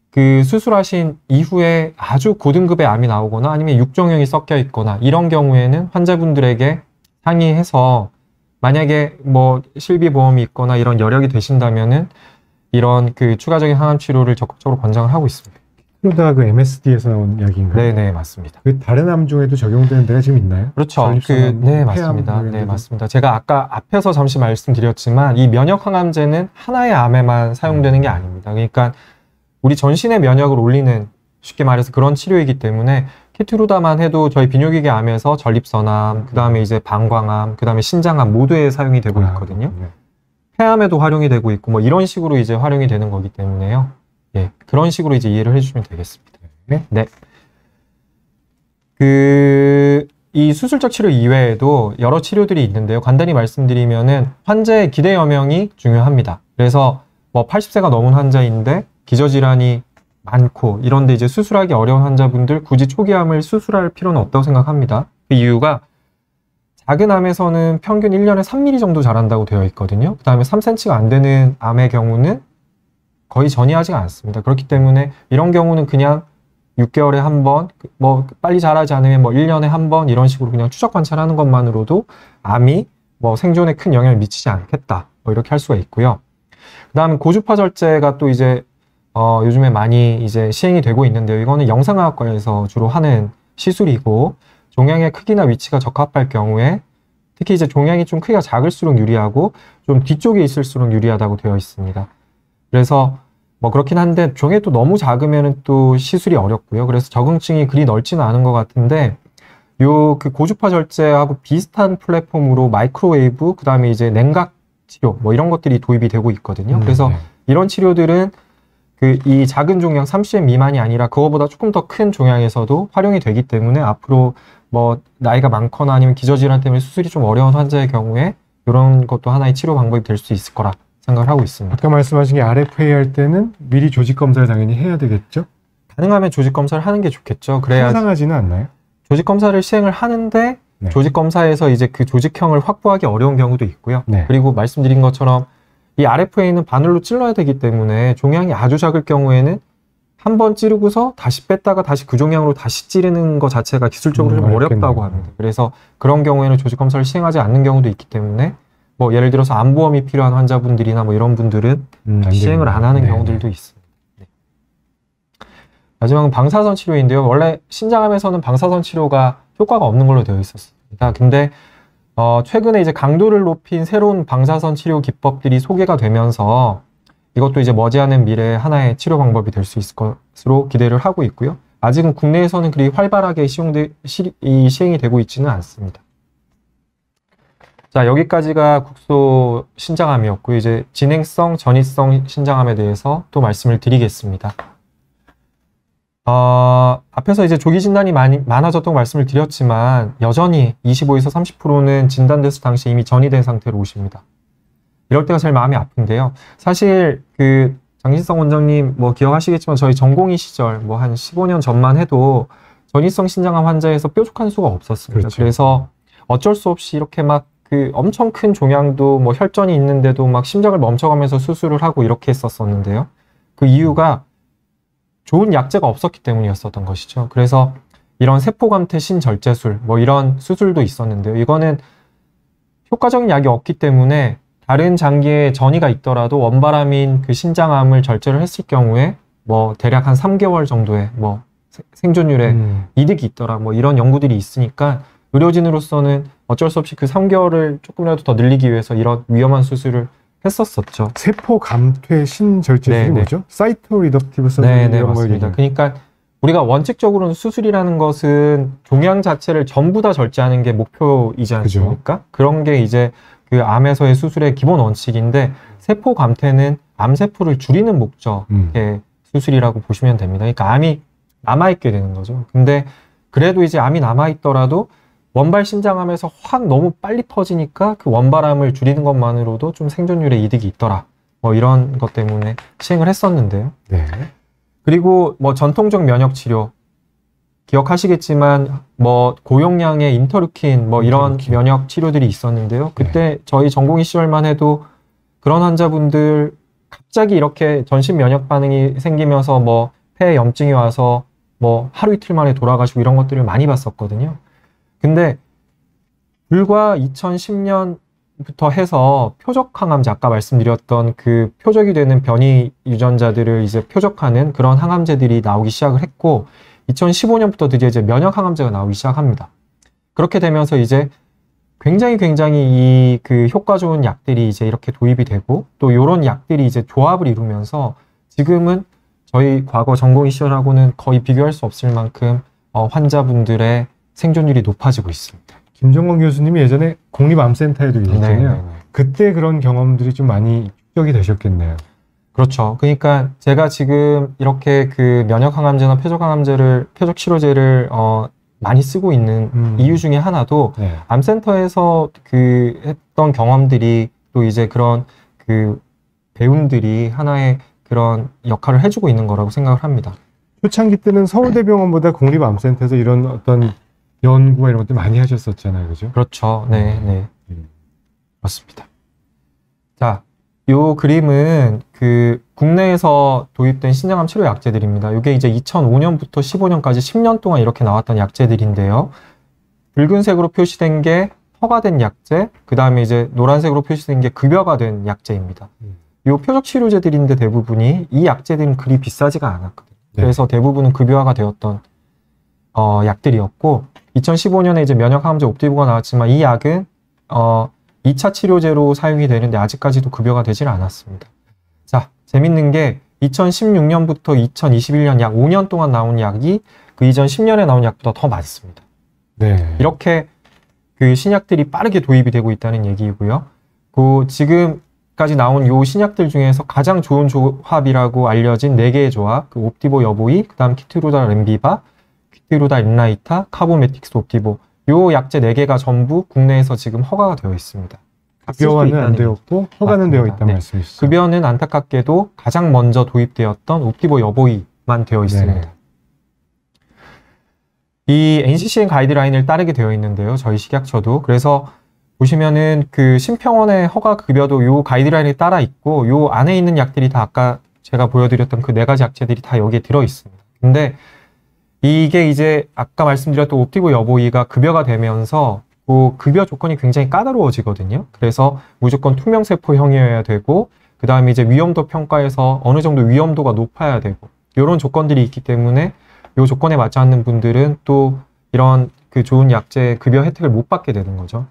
그 수술하신 이후에 아주 고등급의 암이 나오거나 아니면 육종형이 섞여 있거나 이런 경우에는 환자분들에게 상의해서 만약에 뭐 실비보험이 있거나 이런 여력이 되신다면은 이런 그 추가적인 항암 치료를 적극적으로 권장을 하고 있습니다. 키트루다 그 MSD에서 나온 약인가요? 네네, 맞습니다. 그 다른 암 중에도 적용되는 데가 지금 있나요? 그렇죠. 네, 맞습니다. 네, 맞습니다. 제가 아까 앞에서 잠시 말씀드렸지만 이 면역 항암제는 하나의 암에만 사용되는 게 아닙니다. 그러니까 우리 전신의 면역을 올리는, 쉽게 말해서 그런 치료이기 때문에 키트루다만 해도 저희 비뇨기계 암에서 전립선암, 그 다음에 이제 방광암, 그 다음에 신장암 모두에 사용이 되고 있거든요. 네. 폐암에도 활용이 되고 있고 뭐 이런 식으로 이제 활용이 되는 거기 때문에요. 예, 그런 식으로 이제 이해를 해주시면 되겠습니다. 네. 이 수술적 치료 이외에도 여러 치료들이 있는데요. 간단히 말씀드리면은 환자의 기대 여명이 중요합니다. 그래서 뭐 80세가 넘은 환자인데 기저질환이 많고 이런데 이제 수술하기 어려운 환자분들 굳이 초기암을 수술할 필요는 없다고 생각합니다. 그 이유가 작은 암에서는 평균 1년에 3mm 정도 자란다고 되어 있거든요. 그 다음에 3cm가 안 되는 암의 경우는 거의 전이하지가 않습니다. 그렇기 때문에 이런 경우는 그냥 6개월에 한 번, 뭐 빨리 자라지 않으면 뭐 1년에 한 번 이런 식으로 그냥 추적 관찰하는 것만으로도 암이 뭐 생존에 큰 영향을 미치지 않겠다. 뭐 이렇게 할 수가 있고요. 그 다음에 고주파 절제가 또 이제 요즘에 많이 이제 시행이 되고 있는데요. 이거는 영상의학과에서 주로 하는 시술이고 종양의 크기나 위치가 적합할 경우에 특히 이제 종양이 좀 크기가 작을수록 유리하고 좀 뒤쪽에 있을수록 유리하다고 되어 있습니다. 그래서 뭐 그렇긴 한데 종양이 또 너무 작으면 또 시술이 어렵고요. 그래서 적응층이 그리 넓지는 않은 것 같은데 요 그 고주파 절제하고 비슷한 플랫폼으로 마이크로웨이브 그다음에 이제 냉각 치료 뭐 이런 것들이 도입이 되고 있거든요. 그래서 네. 이런 치료들은 그 이 작은 종양 3cm 미만이 아니라 그거보다 조금 더 큰 종양에서도 활용이 되기 때문에 앞으로 뭐 나이가 많거나 아니면 기저질환 때문에 수술이 좀 어려운 환자의 경우에 이런 것도 하나의 치료 방법이 될 수 있을 거라 생각을 하고 있습니다. 아까 말씀하신 게 RFA 할 때는 미리 조직 검사를 당연히 해야 되겠죠? 가능하면 조직 검사를 하는 게 좋겠죠. 그래야 상상하지는 않나요? 조직 검사를 시행을 하는데 네. 조직 검사에서 이제 그 조직형을 확보하기 어려운 경우도 있고요. 네. 그리고 말씀드린 것처럼 이 RFA는 바늘로 찔러야 되기 때문에 종양이 아주 작을 경우에는 한 번 찌르고서 다시 뺐다가 다시 그 종양으로 다시 찌르는 것 자체가 기술적으로 좀 어렵다고 어렵겠네요. 합니다. 그래서 그런 경우에는 조직 검사를 시행하지 않는 경우도 있기 때문에 뭐 예를 들어서 암보험이 필요한 환자분들이나 뭐 이런 분들은 시행을 안 하는 경우들도 있습니다. 네. 마지막은 방사선 치료인데요. 원래 신장암에서는 방사선 치료가 효과가 없는 걸로 되어 있었습니다. 근데 최근에 이제 강도를 높인 새로운 방사선 치료 기법들이 소개가 되면서 이것도 이제 머지않은 미래에 하나의 치료 방법이 될 수 있을 것으로 기대를 하고 있고요. 아직은 국내에서는 그리 활발하게 시행이 되고 있지는 않습니다. 자, 여기까지가 국소 신장암이었고요. 이제 진행성, 전이성 신장암에 대해서 또 말씀을 드리겠습니다. 앞에서 이제 조기 진단이 많아졌다고 말씀을 드렸지만 여전히 25에서 30%는 진단돼서 당시 이미 전이된 상태로 오십니다. 이럴 때가 제일 마음이 아픈데요. 사실 그 장신성 원장님 뭐 기억하시겠지만 저희 전공의 시절 뭐 한 15년 전만 해도 전이성 신장암 환자에서 뾰족한 수가 없었습니다. 그렇죠. 그래서 어쩔 수 없이 이렇게 막 그 엄청 큰 종양도 뭐 혈전이 있는데도 막 심장을 멈춰가면서 수술을 하고 이렇게 했었었는데요. 그 이유가 좋은 약제가 없었기 때문이었었던 것이죠. 그래서 이런 세포감퇴 신절제술 뭐 이런 수술도 있었는데요. 이거는 효과적인 약이 없기 때문에 다른 장기에 전이가 있더라도 원바람인 그 신장암을 절제를 했을 경우에 뭐 대략 한 3개월 정도의 뭐 생존율에 이득이 있더라 뭐 이런 연구들이 있으니까 의료진으로서는 어쩔 수 없이 그 3개월을 조금이라도 더 늘리기 위해서 이런 위험한 수술을 했었었죠. 세포 감퇴 신절제술이 네, 뭐죠? 사이토 리덕티브 서저리 네, 이런 걸 맞습니다. 얘기하는 그러니까 우리가 원칙적으로는 수술이라는 것은 종양 자체를 전부 다 절제하는 게 목표이지 않습니까? 그런 게 이제 그 암에서의 수술의 기본 원칙인데 세포 감퇴는 암세포를 줄이는 목적의 수술이라고 보시면 됩니다. 그러니까 암이 남아있게 되는 거죠. 근데 그래도 이제 암이 남아있더라도 원발 신장암에서 확 너무 빨리 퍼지니까 그 원발암을 줄이는 것만으로도 좀 생존율에 이득이 있더라. 뭐 이런 것 때문에 시행을 했었는데요. 네. 그리고 뭐 전통적 면역 치료 기억하시겠지만 뭐 고용량의 인터루킨 뭐 이런 인터루킨. 면역 치료들이 있었는데요. 그때 저희 전공의 시절만 해도 그런 환자분들 갑자기 이렇게 전신 면역 반응이 생기면서 뭐 폐에 염증이 와서 뭐 하루 이틀 만에 돌아가시고 이런 것들을 많이 봤었거든요. 근데 불과 2010년부터 해서 표적 항암제 아까 말씀드렸던 그 표적이 되는 변이 유전자들을 이제 표적하는 그런 항암제들이 나오기 시작을 했고 2015년부터 드디어 이제 면역 항암제가 나오기 시작합니다. 그렇게 되면서 이제 굉장히 이 그 효과 좋은 약들이 이제 이렇게 도입이 되고 또 이런 약들이 이제 조합을 이루면서 지금은 저희 과거 전공의 시절하고는 거의 비교할 수 없을 만큼 환자분들의 생존율이 높아지고 있습니다. 김정건 교수님이 예전에 국립암센터에도 계셨잖아요. 네. 그때 그런 경험들이 좀 많이 축적이 되셨겠네요. 그렇죠. 그러니까 제가 지금 이렇게 그 면역 항암제나 표적 치료제를 많이 쓰고 있는 이유 중에 하나도 네. 암센터에서 그 했던 경험들이 또 이제 그런 그 배움들이 하나의 그런 역할을 해주고 있는 거라고 생각을 합니다. 초창기 때는 서울대병원보다 공립암센터에서 이런 어떤 연구와 이런 것들 많이 하셨었잖아요, 그죠? 그렇죠. 네, 네. 그렇습니다. 자, 요 그림은 그 국내에서 도입된 신장암 치료 약제들입니다. 이게 이제 2005년부터 15년까지 10년 동안 이렇게 나왔던 약제들인데요. 붉은색으로 표시된 게 허가된 약제, 그 다음에 이제 노란색으로 표시된 게 급여가 된 약제입니다. 요 표적 치료제들인데 대부분이 이 약제들은 그리 비싸지가 않았거든요. 네. 그래서 대부분은 급여화가 되었던 약들이었고 2015년에 이제 면역항암제 옵티보가 나왔지만 이 약은 2차 치료제로 사용이 되는데 아직까지도 급여가 되질 않았습니다. 자, 재밌는 게 2016년부터 2021년 약 5년 동안 나온 약이 그 이전 10년에 나온 약보다 더 많습니다. 네. 이렇게 그 신약들이 빠르게 도입이 되고 있다는 얘기이고요. 그 지금까지 나온 요 신약들 중에서 가장 좋은 조합이라고 알려진 4개의 조합, 그 옵티보 여보이, 그 다음 키트루다 렘비바, 키트루다 인라이타, 카보메틱스 옵티보, 요 약제 4개가 전부 국내에서 지금 허가가 되어 있습니다. 급여화는 안 되었고 허가는 맞습니다. 되어 있다는 네. 말씀이시죠? 급여는 안타깝게도 가장 먼저 도입되었던 옵티보 여보이만 되어 있습니다. 네. 이 NCCN 가이드라인을 따르게 되어 있는데요. 저희 식약처도. 그래서 보시면은 그 심평원의 허가 급여도 요 가이드라인에 따라 있고 요 안에 있는 약들이 다 아까 제가 보여드렸던 그 4가지 약제들이 다 여기에 들어 있습니다. 근데 이게 이제 아까 말씀드렸던 옵티보 여보이가 급여가 되면서 그 급여 조건이 굉장히 까다로워지거든요. 그래서 무조건 투명세포형이어야 되고 그 다음에 이제 위험도 평가에서 어느 정도 위험도가 높아야 되고 이런 조건들이 있기 때문에 이 조건에 맞지 않는 분들은 또 이런 그 좋은 약제 급여 혜택을 못 받게 되는 거죠.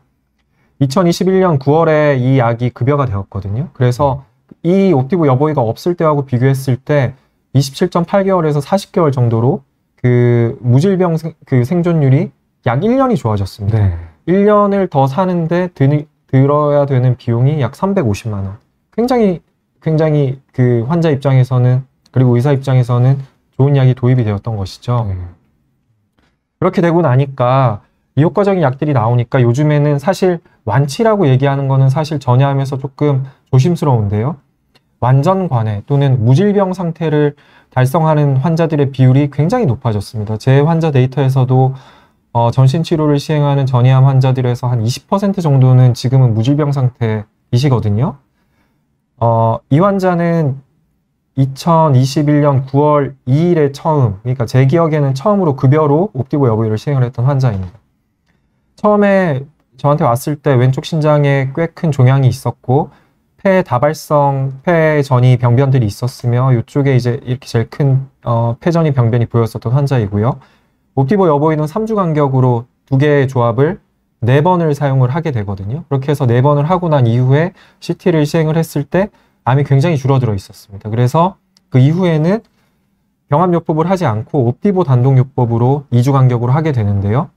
2021년 9월에 이 약이 급여가 되었거든요. 그래서 이 옵티보 여보이가 없을 때하고 비교했을 때 27.8개월에서 40개월 정도로 그 무질병 그 생존율이 약 1년이 좋아졌습니다. 네. 1년을 더 사는데 들어야 되는 비용이 약 350만 원. 굉장히 그 환자 입장에서는 그리고 의사 입장에서는 좋은 약이 도입이 되었던 것이죠. 그렇게 되고 나니까 이 효과적인 약들이 나오니까 요즘에는 사실 완치라고 얘기하는 거는 사실 전야하면서 조금 조심스러운데요. 완전 관해 또는 무질병 상태를 달성하는 환자들의 비율이 굉장히 높아졌습니다. 제 환자 데이터에서도 전신치료를 시행하는 전이암 환자들에서 한 20% 정도는 지금은 무질병 상태이시거든요. 이 환자는 2021년 9월 2일에 처음, 그러니까 제 기억에는 처음으로 급여로 옵티보 여보이를 시행을 했던 환자입니다. 처음에 저한테 왔을 때 왼쪽 신장에 꽤 큰 종양이 있었고 폐 다발성 폐전이 병변들이 있었으며 이쪽에 이제 이렇게 제일 큰 폐전이 병변이 보였었던 환자이고요. 옵티보 여보이는 3주 간격으로 2개의 조합을 4번을 사용을 하게 되거든요. 그렇게 해서 4번을 하고 난 이후에 CT를 시행을 했을 때 암이 굉장히 줄어들어 있었습니다. 그래서 그 이후에는 병합요법을 하지 않고 옵티보 단독요법으로 2주 간격으로 하게 되는데요.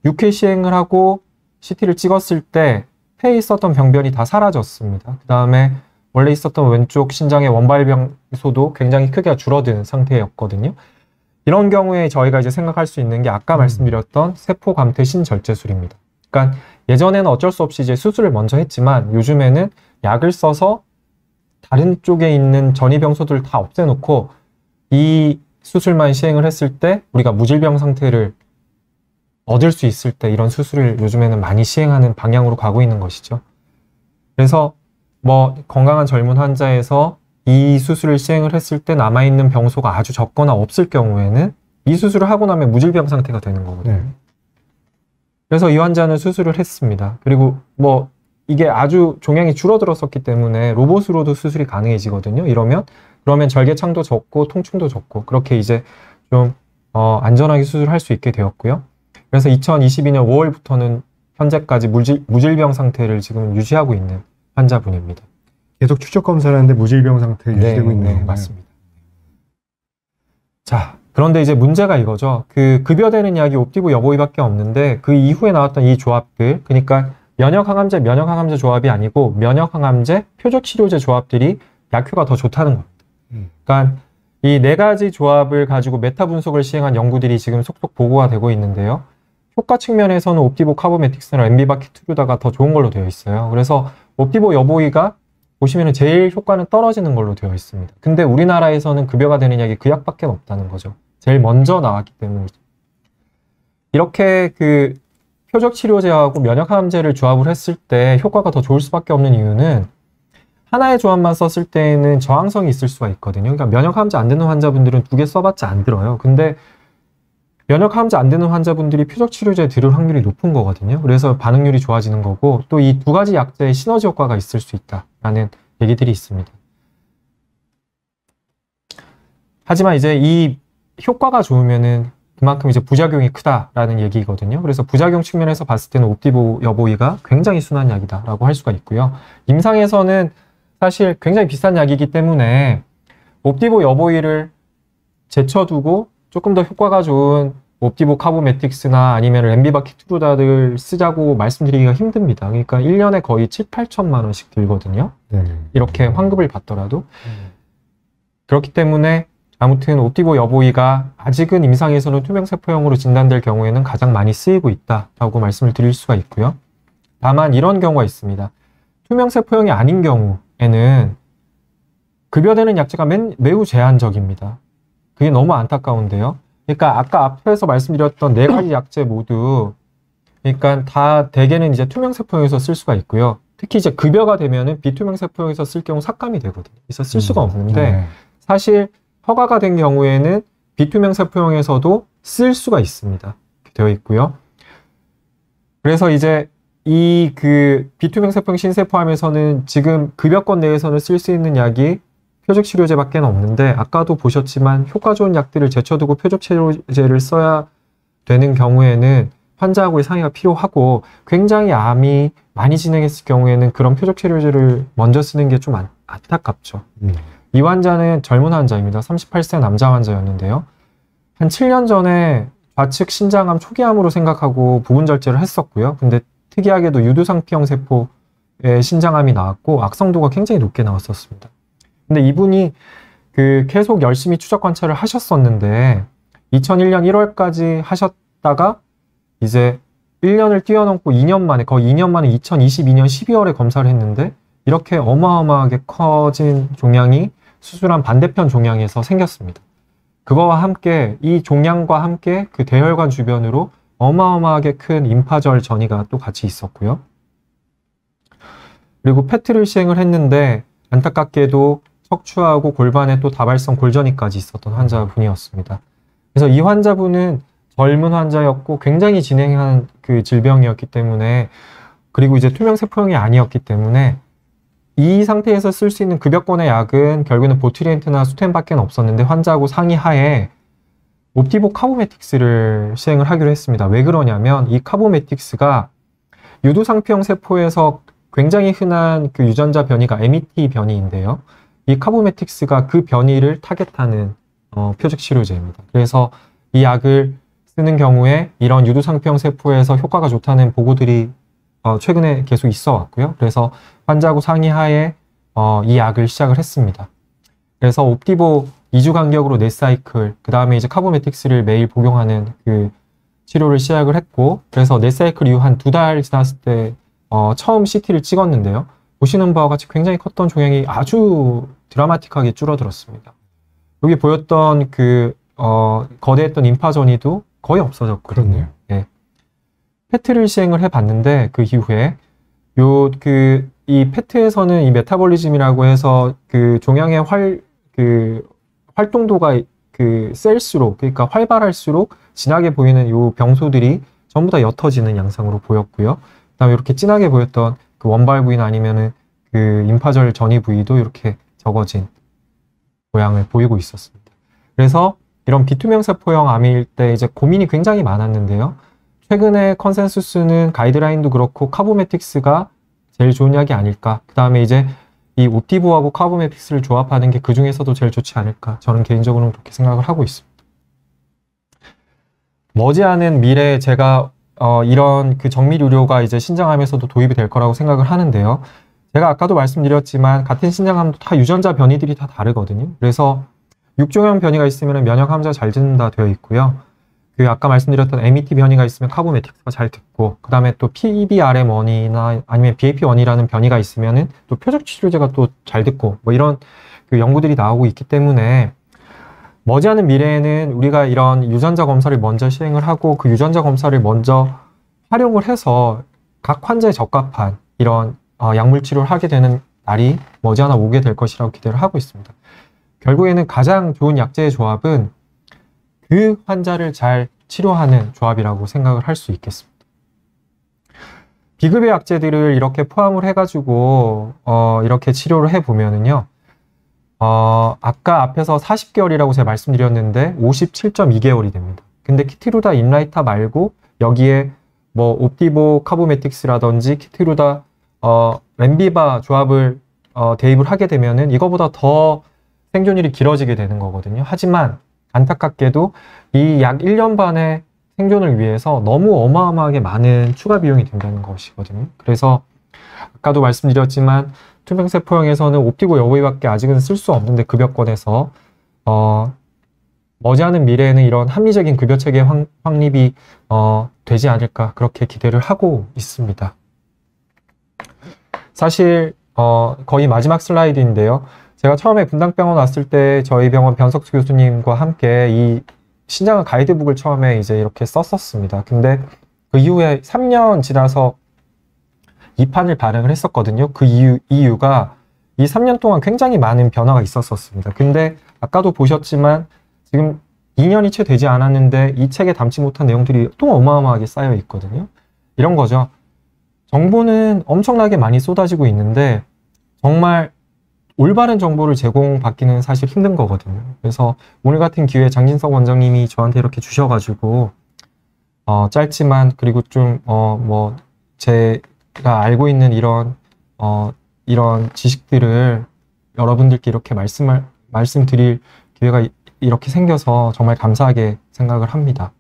6회 시행을 하고 CT를 찍었을 때 폐에 있었던 병변이 다 사라졌습니다. 그 다음에 원래 있었던 왼쪽 신장의 원발병소도 굉장히 크게 줄어든 상태였거든요. 이런 경우에 저희가 이제 생각할 수 있는 게 아까 말씀드렸던 세포감퇴 신절제술입니다. 그러니까 예전에는 어쩔 수 없이 이제 수술을 먼저 했지만 요즘에는 약을 써서 다른 쪽에 있는 전이병소들을 다 없애놓고 이 수술만 시행을 했을 때 우리가 무질병 상태를 얻을 수 있을 때 이런 수술을 요즘에는 많이 시행하는 방향으로 가고 있는 것이죠. 그래서 뭐 건강한 젊은 환자에서 이 수술을 시행을 했을 때 남아있는 병소가 아주 적거나 없을 경우에는 이 수술을 하고 나면 무질병 상태가 되는 거거든요. 네. 그래서 이 환자는 수술을 했습니다. 그리고 뭐 이게 아주 종양이 줄어들었었기 때문에 로봇으로도 수술이 가능해지거든요. 그러면 절개창도 적고 통증도 적고 그렇게 이제 좀 안전하게 수술할 수 있게 되었고요. 그래서 2022년 5월부터는 현재까지 무질병 상태를 지금 유지하고 있는 환자분입니다. 계속 추적 검사를 하는데 무질병 상태에 유지되고 있는 네, 건가요? 맞습니다. 자, 그런데 이제 문제가 이거죠. 그 급여되는 약이 옵티보 여보이밖에 없는데 그 이후에 나왔던 이 조합들, 그러니까 면역항암제 조합이 아니고 면역항암제, 표적치료제 조합들이 약효가 더 좋다는 겁니다. 그러니까 이 네 가지 조합을 가지고 메타 분석을 시행한 연구들이 지금 속속 보고가 되고 있는데요. 효과 측면에서는 옵디보 카보메틱스나 엠비바키투르다가 더 좋은 걸로 되어 있어요. 그래서 옵디보 여보이가 보시면은 제일 효과는 떨어지는 걸로 되어 있습니다. 근데 우리나라에서는 급여가 되는 약이 그 약밖에 없다는 거죠. 제일 먼저 나왔기 때문이죠. 이렇게 그 표적 치료제하고 면역항암제를 조합을 했을 때 효과가 더 좋을 수밖에 없는 이유는 하나의 조합만 썼을 때에는 저항성이 있을 수가 있거든요. 그러니까 면역항암제 안 되는 환자분들은 두 개 써봤자 안 들어요. 근데 면역항암제 안 되는 환자분들이 표적 치료제 들을 확률이 높은 거거든요. 그래서 반응률이 좋아지는 거고 또 이 두 가지 약제의 시너지 효과가 있을 수 있다라는 얘기들이 있습니다. 하지만 이제 이 효과가 좋으면은 그만큼 이제 부작용이 크다라는 얘기거든요. 그래서 부작용 측면에서 봤을 때는 옵디보 여보이가 굉장히 순한 약이다라고 할 수가 있고요. 임상에서는 사실 굉장히 비싼 약이기 때문에 옵디보 여보이를 제쳐두고 조금 더 효과가 좋은 옵디보 카보메틱스나 아니면 엠비바키투르다를 쓰자고 말씀드리기가 힘듭니다. 그러니까 1년에 거의 7, 8천만 원씩 들거든요. 이렇게 환급을 받더라도. 그렇기 때문에 아무튼 옵디보 여보이가 아직은 임상에서는 투명세포형으로 진단될 경우에는 가장 많이 쓰이고 있다라고 말씀을 드릴 수가 있고요. 다만 이런 경우가 있습니다. 투명세포형이 아닌 경우에는 급여되는 약제가 매우 제한적입니다. 그게 너무 안타까운데요. 그러니까 아까 앞에서 말씀드렸던 네 가지 약제 모두 그러니까 다 대개는 이제 투명세포형에서 쓸 수가 있고요. 특히 이제 급여가 되면은 비투명세포형에서 쓸 경우 삭감이 되거든요. 그래서 쓸 수가 없는데 사실 허가가 된 경우에는 비투명세포형에서도 쓸 수가 있습니다. 되어 있고요. 그래서 이제 이 그 비투명세포형 신세포암에서는 지금 급여권 내에서는 쓸 수 있는 약이 표적치료제밖에 없는데 아까도 보셨지만 효과 좋은 약들을 제쳐두고 표적치료제를 써야 되는 경우에는 환자하고의 상의가 필요하고 굉장히 암이 많이 진행했을 경우에는 그런 표적치료제를 먼저 쓰는 게 좀 안타깝죠. 이 환자는 젊은 환자입니다. 38세 남자 환자였는데요. 한 7년 전에 좌측 신장암 초기암으로 생각하고 부분 절제를 했었고요. 근데 특이하게도 유두상피형 세포의 신장암이 나왔고 악성도가 굉장히 높게 나왔었습니다. 근데 이분이 그 계속 열심히 추적 관찰을 하셨었는데 2001년 1월까지 하셨다가 이제 1년을 뛰어넘고 2년 만에 거의 2년 만에 2022년 12월에 검사를 했는데 이렇게 어마어마하게 커진 종양이 수술한 반대편 종양에서 생겼습니다. 그거와 함께 이 종양과 함께 그 대혈관 주변으로 어마어마하게 큰 임파절 전이가 또 같이 있었고요. 그리고 페트를 시행을 했는데 안타깝게도 척추하고 골반에 또 다발성 골전이까지 있었던 환자분이었습니다. 그래서 이 환자분은 젊은 환자였고 굉장히 진행한 그 질병이었기 때문에 그리고 이제 투명세포형이 아니었기 때문에 이 상태에서 쓸 수 있는 급여권의 약은 결국에는 보트리엔트나 수텐밖에 없었는데 환자하고 상의하에 옵디보 카보메틱스를 시행을 하기로 했습니다. 왜 그러냐면 이 카보메틱스가 유두상피형 세포에서 굉장히 흔한 그 유전자 변이가 MET 변이인데요. 이 카보메틱스가 그 변이를 타겟하는 표적 치료제입니다. 그래서 이 약을 쓰는 경우에 이런 유두상피형 세포에서 효과가 좋다는 보고들이 최근에 계속 있어 왔고요. 그래서 환자하고 상의하에 이 약을 시작을 했습니다. 그래서 옵디보 2주 간격으로 4사이클, 그 다음에 이제 카보메틱스를 매일 복용하는 그 치료를 시작을 했고, 그래서 4사이클 이후 한 2달 지났을 때 처음 CT를 찍었는데요. 보시는 바와 같이 굉장히 컸던 종양이 아주 드라마틱하게 줄어들었습니다. 여기 보였던 그 거대했던 임파전이도 거의 없어졌거든요. 네. 페트를 시행을 해봤는데 그 이후에 이 페트에서는 이 메타볼리즘이라고 해서 그 종양의 활동도가 그 셀수록 그러니까 활발할수록 진하게 보이는 요 병소들이 전부 다 옅어지는 양상으로 보였고요. 그다음에 이렇게 진하게 보였던 그 원발 부위나 아니면은 그 임파절 전이 부위도 이렇게 적어진 모양을 보이고 있었습니다. 그래서 이런 비투명세포형 암일 때 이제 고민이 굉장히 많았는데요. 최근에 컨센수스는 가이드라인도 그렇고 카보메틱스가 제일 좋은 약이 아닐까. 그 다음에 이제 이 옵디보하고 카보메틱스를 조합하는 게 그 중에서도 제일 좋지 않을까. 저는 개인적으로는 그렇게 생각을 하고 있습니다. 머지않은 미래에 제가 이런 그 정밀 의료가 이제 신장암에서도 도입이 될 거라고 생각을 하는데요. 제가 아까도 말씀드렸지만 같은 신장암도 다 유전자 변이들이 다 다르거든요. 그래서 육종형 변이가 있으면 면역 함자가 잘 듣는다 되어 있고요. 그 아까 말씀드렸던 MET 변이가 있으면 카보메틱스가 잘 듣고, 그 다음에 또 PBRM1이나 아니면 BAP1이라는 변이가 있으면은 또 표적 치료제가 또 잘 듣고, 뭐 이런 그 연구들이 나오고 있기 때문에 머지않은 미래에는 우리가 이런 유전자 검사를 먼저 시행을 하고 그 유전자 검사를 먼저 활용을 해서 각 환자에 적합한 이런 약물 치료를 하게 되는 날이 머지않아 오게 될 것이라고 기대를 하고 있습니다. 결국에는 가장 좋은 약제의 조합은 그 환자를 잘 치료하는 조합이라고 생각을 할 수 있겠습니다. 비급여 약제들을 이렇게 포함을 해가지고 이렇게 치료를 해보면은요, 아까 앞에서 40개월이라고 제가 말씀드렸는데 57.2개월이 됩니다. 근데 키티루다 인라이타 말고 여기에 뭐 옵티보 카보메틱스라든지 키티루다 렌비바 조합을 대입을 하게 되면은 이거보다 더 생존율이 길어지게 되는 거거든요. 하지만 안타깝게도 이 약 1년 반의 생존을 위해서 너무 어마어마하게 많은 추가 비용이 든다는 것이거든요. 그래서 아까도 말씀드렸지만 투명세포형에서는 옵티고 여부위밖에 아직은 쓸 수 없는데 급여권에서 머지않은 미래에는 이런 합리적인 급여체계 확립이 되지 않을까 그렇게 기대를 하고 있습니다. 사실 거의 마지막 슬라이드인데요. 제가 처음에 분당병원 왔을 때 저희 병원 변석수 교수님과 함께 이 신장암 가이드북을 처음에 이제 이렇게 썼었습니다. 근데 그 이후에 3년 지나서 2판을 발행을 했었거든요. 그 이유가 이 3년 동안 굉장히 많은 변화가 있었습니다. 근데 아까도 보셨지만 지금 2년이 채 되지 않았는데 이 책에 담지 못한 내용들이 또 어마어마하게 쌓여 있거든요. 이런 거죠. 정보는 엄청나게 많이 쏟아지고 있는데 정말 올바른 정보를 제공받기는 사실 힘든 거거든요. 그래서 오늘 같은 기회에 장진석 원장님이 저한테 이렇게 주셔가지고 짧지만 그리고 좀 뭐 제가 알고 있는 이런 지식들을 여러분들께 이렇게 말씀드릴 기회가 이렇게 생겨서 정말 감사하게 생각을 합니다.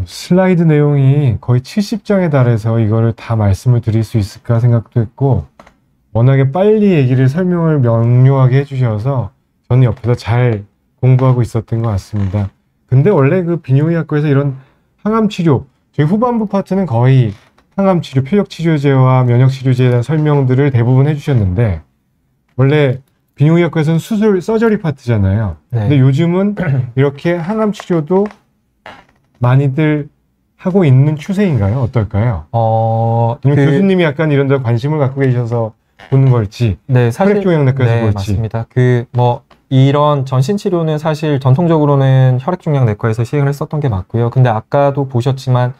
슬라이드 내용이 거의 70장에 달해서 이거를 다 말씀을 드릴 수 있을까 생각도 했고, 워낙에 빨리 얘기를 설명을 명료하게 해주셔서 저는 옆에서 잘 공부하고 있었던 것 같습니다. 근데 원래 그 비뇨의학과에서 이런 항암 치료, 저희 후반부 파트는 거의 항암 치료, 표적 치료제와 면역 치료제에 대한 설명들을 대부분 해주셨는데, 원래 비뇨의학과에서는 수술, 서저리 파트잖아요. 네. 근데 요즘은 이렇게 항암 치료도 많이들 하고 있는 추세인가요? 어떨까요? 교수님이 약간 이런 데 관심을 갖고 계셔서 보는 걸지, 네, 사실 혈액종양내과에서 네, 볼지. 맞습니다. 이런 전신 치료는 사실 전통적으로는 혈액종양내과에서 시행을 했었던 게 맞고요. 근데 아까도 보셨지만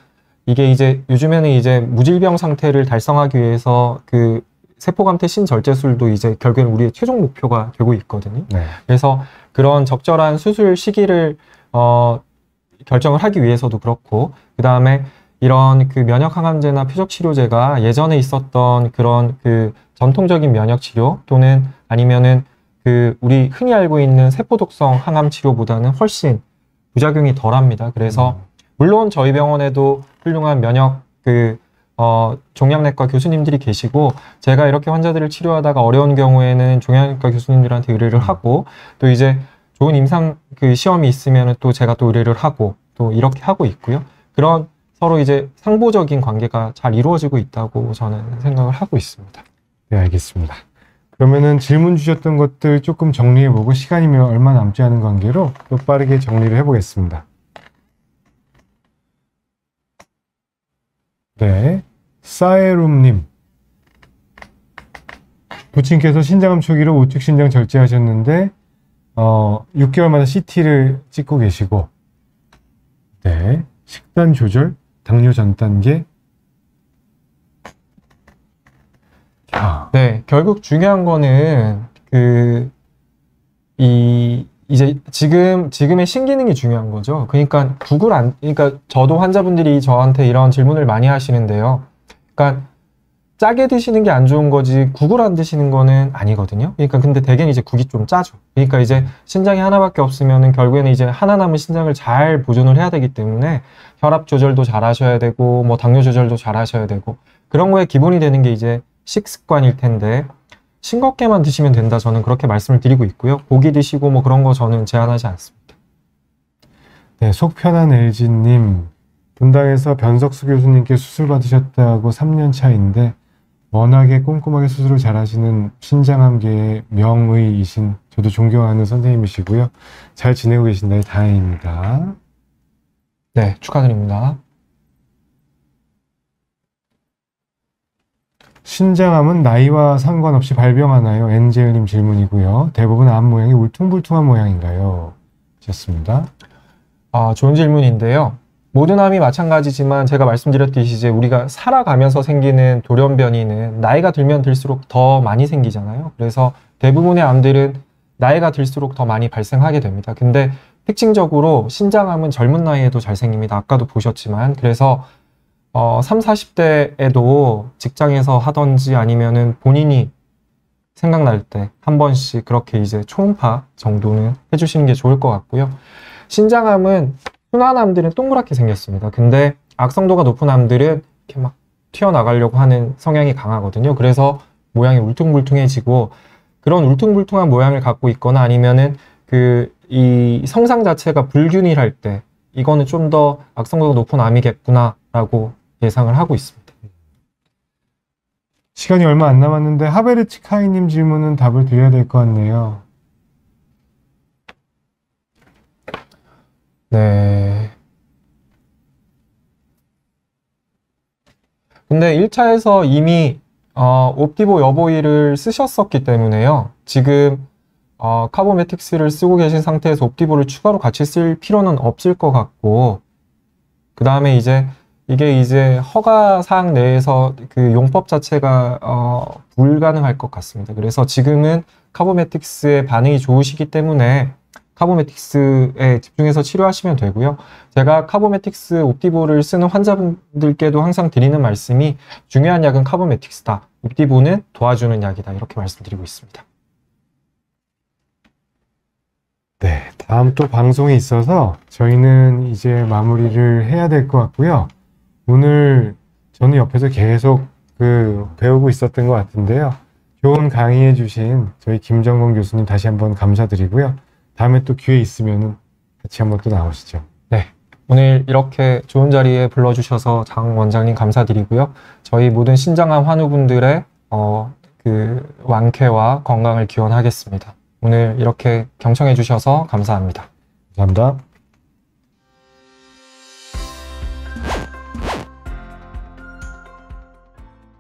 이게 이제 요즘에는 이제 무질병 상태를 달성하기 위해서 그 세포감퇴 신절제술도 이제 결국엔 우리의 최종 목표가 되고 있거든요. 네. 그래서 그런 적절한 수술 시기를 결정을 하기 위해서도 그렇고, 그 다음에 이런 그 면역 항암제나 표적 치료제가 예전에 있었던 그런 그 전통적인 면역 치료 또는 아니면은 그 우리 흔히 알고 있는 세포 독성 항암 치료보다는 훨씬 부작용이 덜합니다. 그래서 물론 저희 병원에도 훌륭한 면역 종양내과 교수님들이 계시고, 제가 이렇게 환자들을 치료하다가 어려운 경우에는 종양내과 교수님들한테 의뢰를 하고, 또 이제 좋은 임상 그 시험이 있으면 또 제가 또 의뢰를 하고 또 이렇게 하고 있고요. 그런 서로 이제 상보적인 관계가 잘 이루어지고 있다고 저는 생각을 하고 있습니다. 네, 알겠습니다. 그러면은 질문 주셨던 것들 조금 정리해보고 시간이 얼마 남지 않은 관계로 또 빠르게 정리를 해보겠습니다. 네, 사에룸님. 부친께서 신장암 초기로 우측 신장 절제하셨는데 6개월마다 CT를 찍고 계시고, 네, 식단 조절, 당뇨 전 단계. 네, 결국 중요한 거는 이제 지금의 신기능이 중요한 거죠. 그러니까 그러니까 저도 환자분들이 저한테 이런 질문을 많이 하시는데요. 그러니까 짜게 드시는 게 안 좋은 거지 국을 안 드시는 거는 아니거든요. 그러니까 근데 대개는 이제 국이 좀 짜죠. 그러니까 이제 신장이 하나밖에 없으면은 결국에는 이제 하나 남은 신장을 잘 보존을 해야 되기 때문에 혈압 조절도 잘 하셔야 되고 당뇨 조절도 잘 하셔야 되고, 그런 거에 기본이 되는 게 이제 식습관일 텐데, 싱겁게만 드시면 된다. 저는 그렇게 말씀을 드리고 있고요. 고기 드시고 뭐 그런 거 저는 제한하지 않습니다. 네, 속 편한 LG님, 분당에서 변석수 교수님께 수술 받으셨다고 3년 차인데 워낙에 꼼꼼하게 수술을 잘하시는 신장암계의 명의이신 저도 존경하는 선생님이시고요. 잘 지내고 계신다니 다행입니다. 네, 축하드립니다. 신장암은 나이와 상관없이 발병하나요? 엔젤님 질문이고요. 대부분 암 모양이 울퉁불퉁한 모양인가요? 하셨습니다. 좋은 질문인데요. 모든 암이 마찬가지지만 제가 말씀드렸듯이 이제 우리가 살아가면서 생기는 돌연변이는 나이가 들면 들수록 더 많이 생기잖아요. 그래서 대부분의 암들은 나이가 들수록 더 많이 발생하게 됩니다. 근데 특징적으로 신장암은 젊은 나이에도 잘 생깁니다. 아까도 보셨지만. 그래서 3, 40대에도 직장에서 하던지 아니면은 본인이 생각날 때 한 번씩 그렇게 이제 초음파 정도는 해주시는 게 좋을 것 같고요. 신장암은 순한 암들은 동그랗게 생겼습니다. 근데 악성도가 높은 암들은 이렇게 막 튀어나가려고 하는 성향이 강하거든요. 그래서 모양이 울퉁불퉁해지고 그런 울퉁불퉁한 모양을 갖고 있거나 아니면은 이 성상 자체가 불균일할 때 이거는 좀 더 악성도가 높은 암이겠구나라고 예상을 하고 있습니다. 시간이 얼마 안 남았는데 하베르치카이님 질문은 답을 드려야 될 것 같네요. 네. 근데 1차에서 이미 옵티보 여보이를 쓰셨었기 때문에요. 지금 카보메틱스를 쓰고 계신 상태에서 옵티보를 추가로 같이 쓸 필요는 없을 것 같고, 그 다음에 이게 이제 허가 사항 내에서 그 용법 자체가 불가능할 것 같습니다. 그래서 지금은 카보메틱스의 반응이 좋으시기 때문에 카보메틱스에 집중해서 치료하시면 되고요. 제가 카보메틱스 옵티보를 쓰는 환자분들께도 항상 드리는 말씀이 중요한 약은 카보메틱스다. 옵티보는 도와주는 약이다. 이렇게 말씀드리고 있습니다. 네, 다음 또 방송이 있어서 저희는 이제 마무리를 해야 될 것 같고요. 오늘 저는 옆에서 계속 배우고 있었던 것 같은데요. 좋은 강의해 주신 저희 김정건 교수님 다시 한번 감사드리고요. 다음에 또 기회 있으면 같이 한번 또 나오시죠. 네, 오늘 이렇게 좋은 자리에 불러주셔서 장 원장님 감사드리고요. 저희 모든 신장암 환우분들의 완쾌와 건강을 기원하겠습니다. 오늘 이렇게 경청해 주셔서 감사합니다. 감사합니다.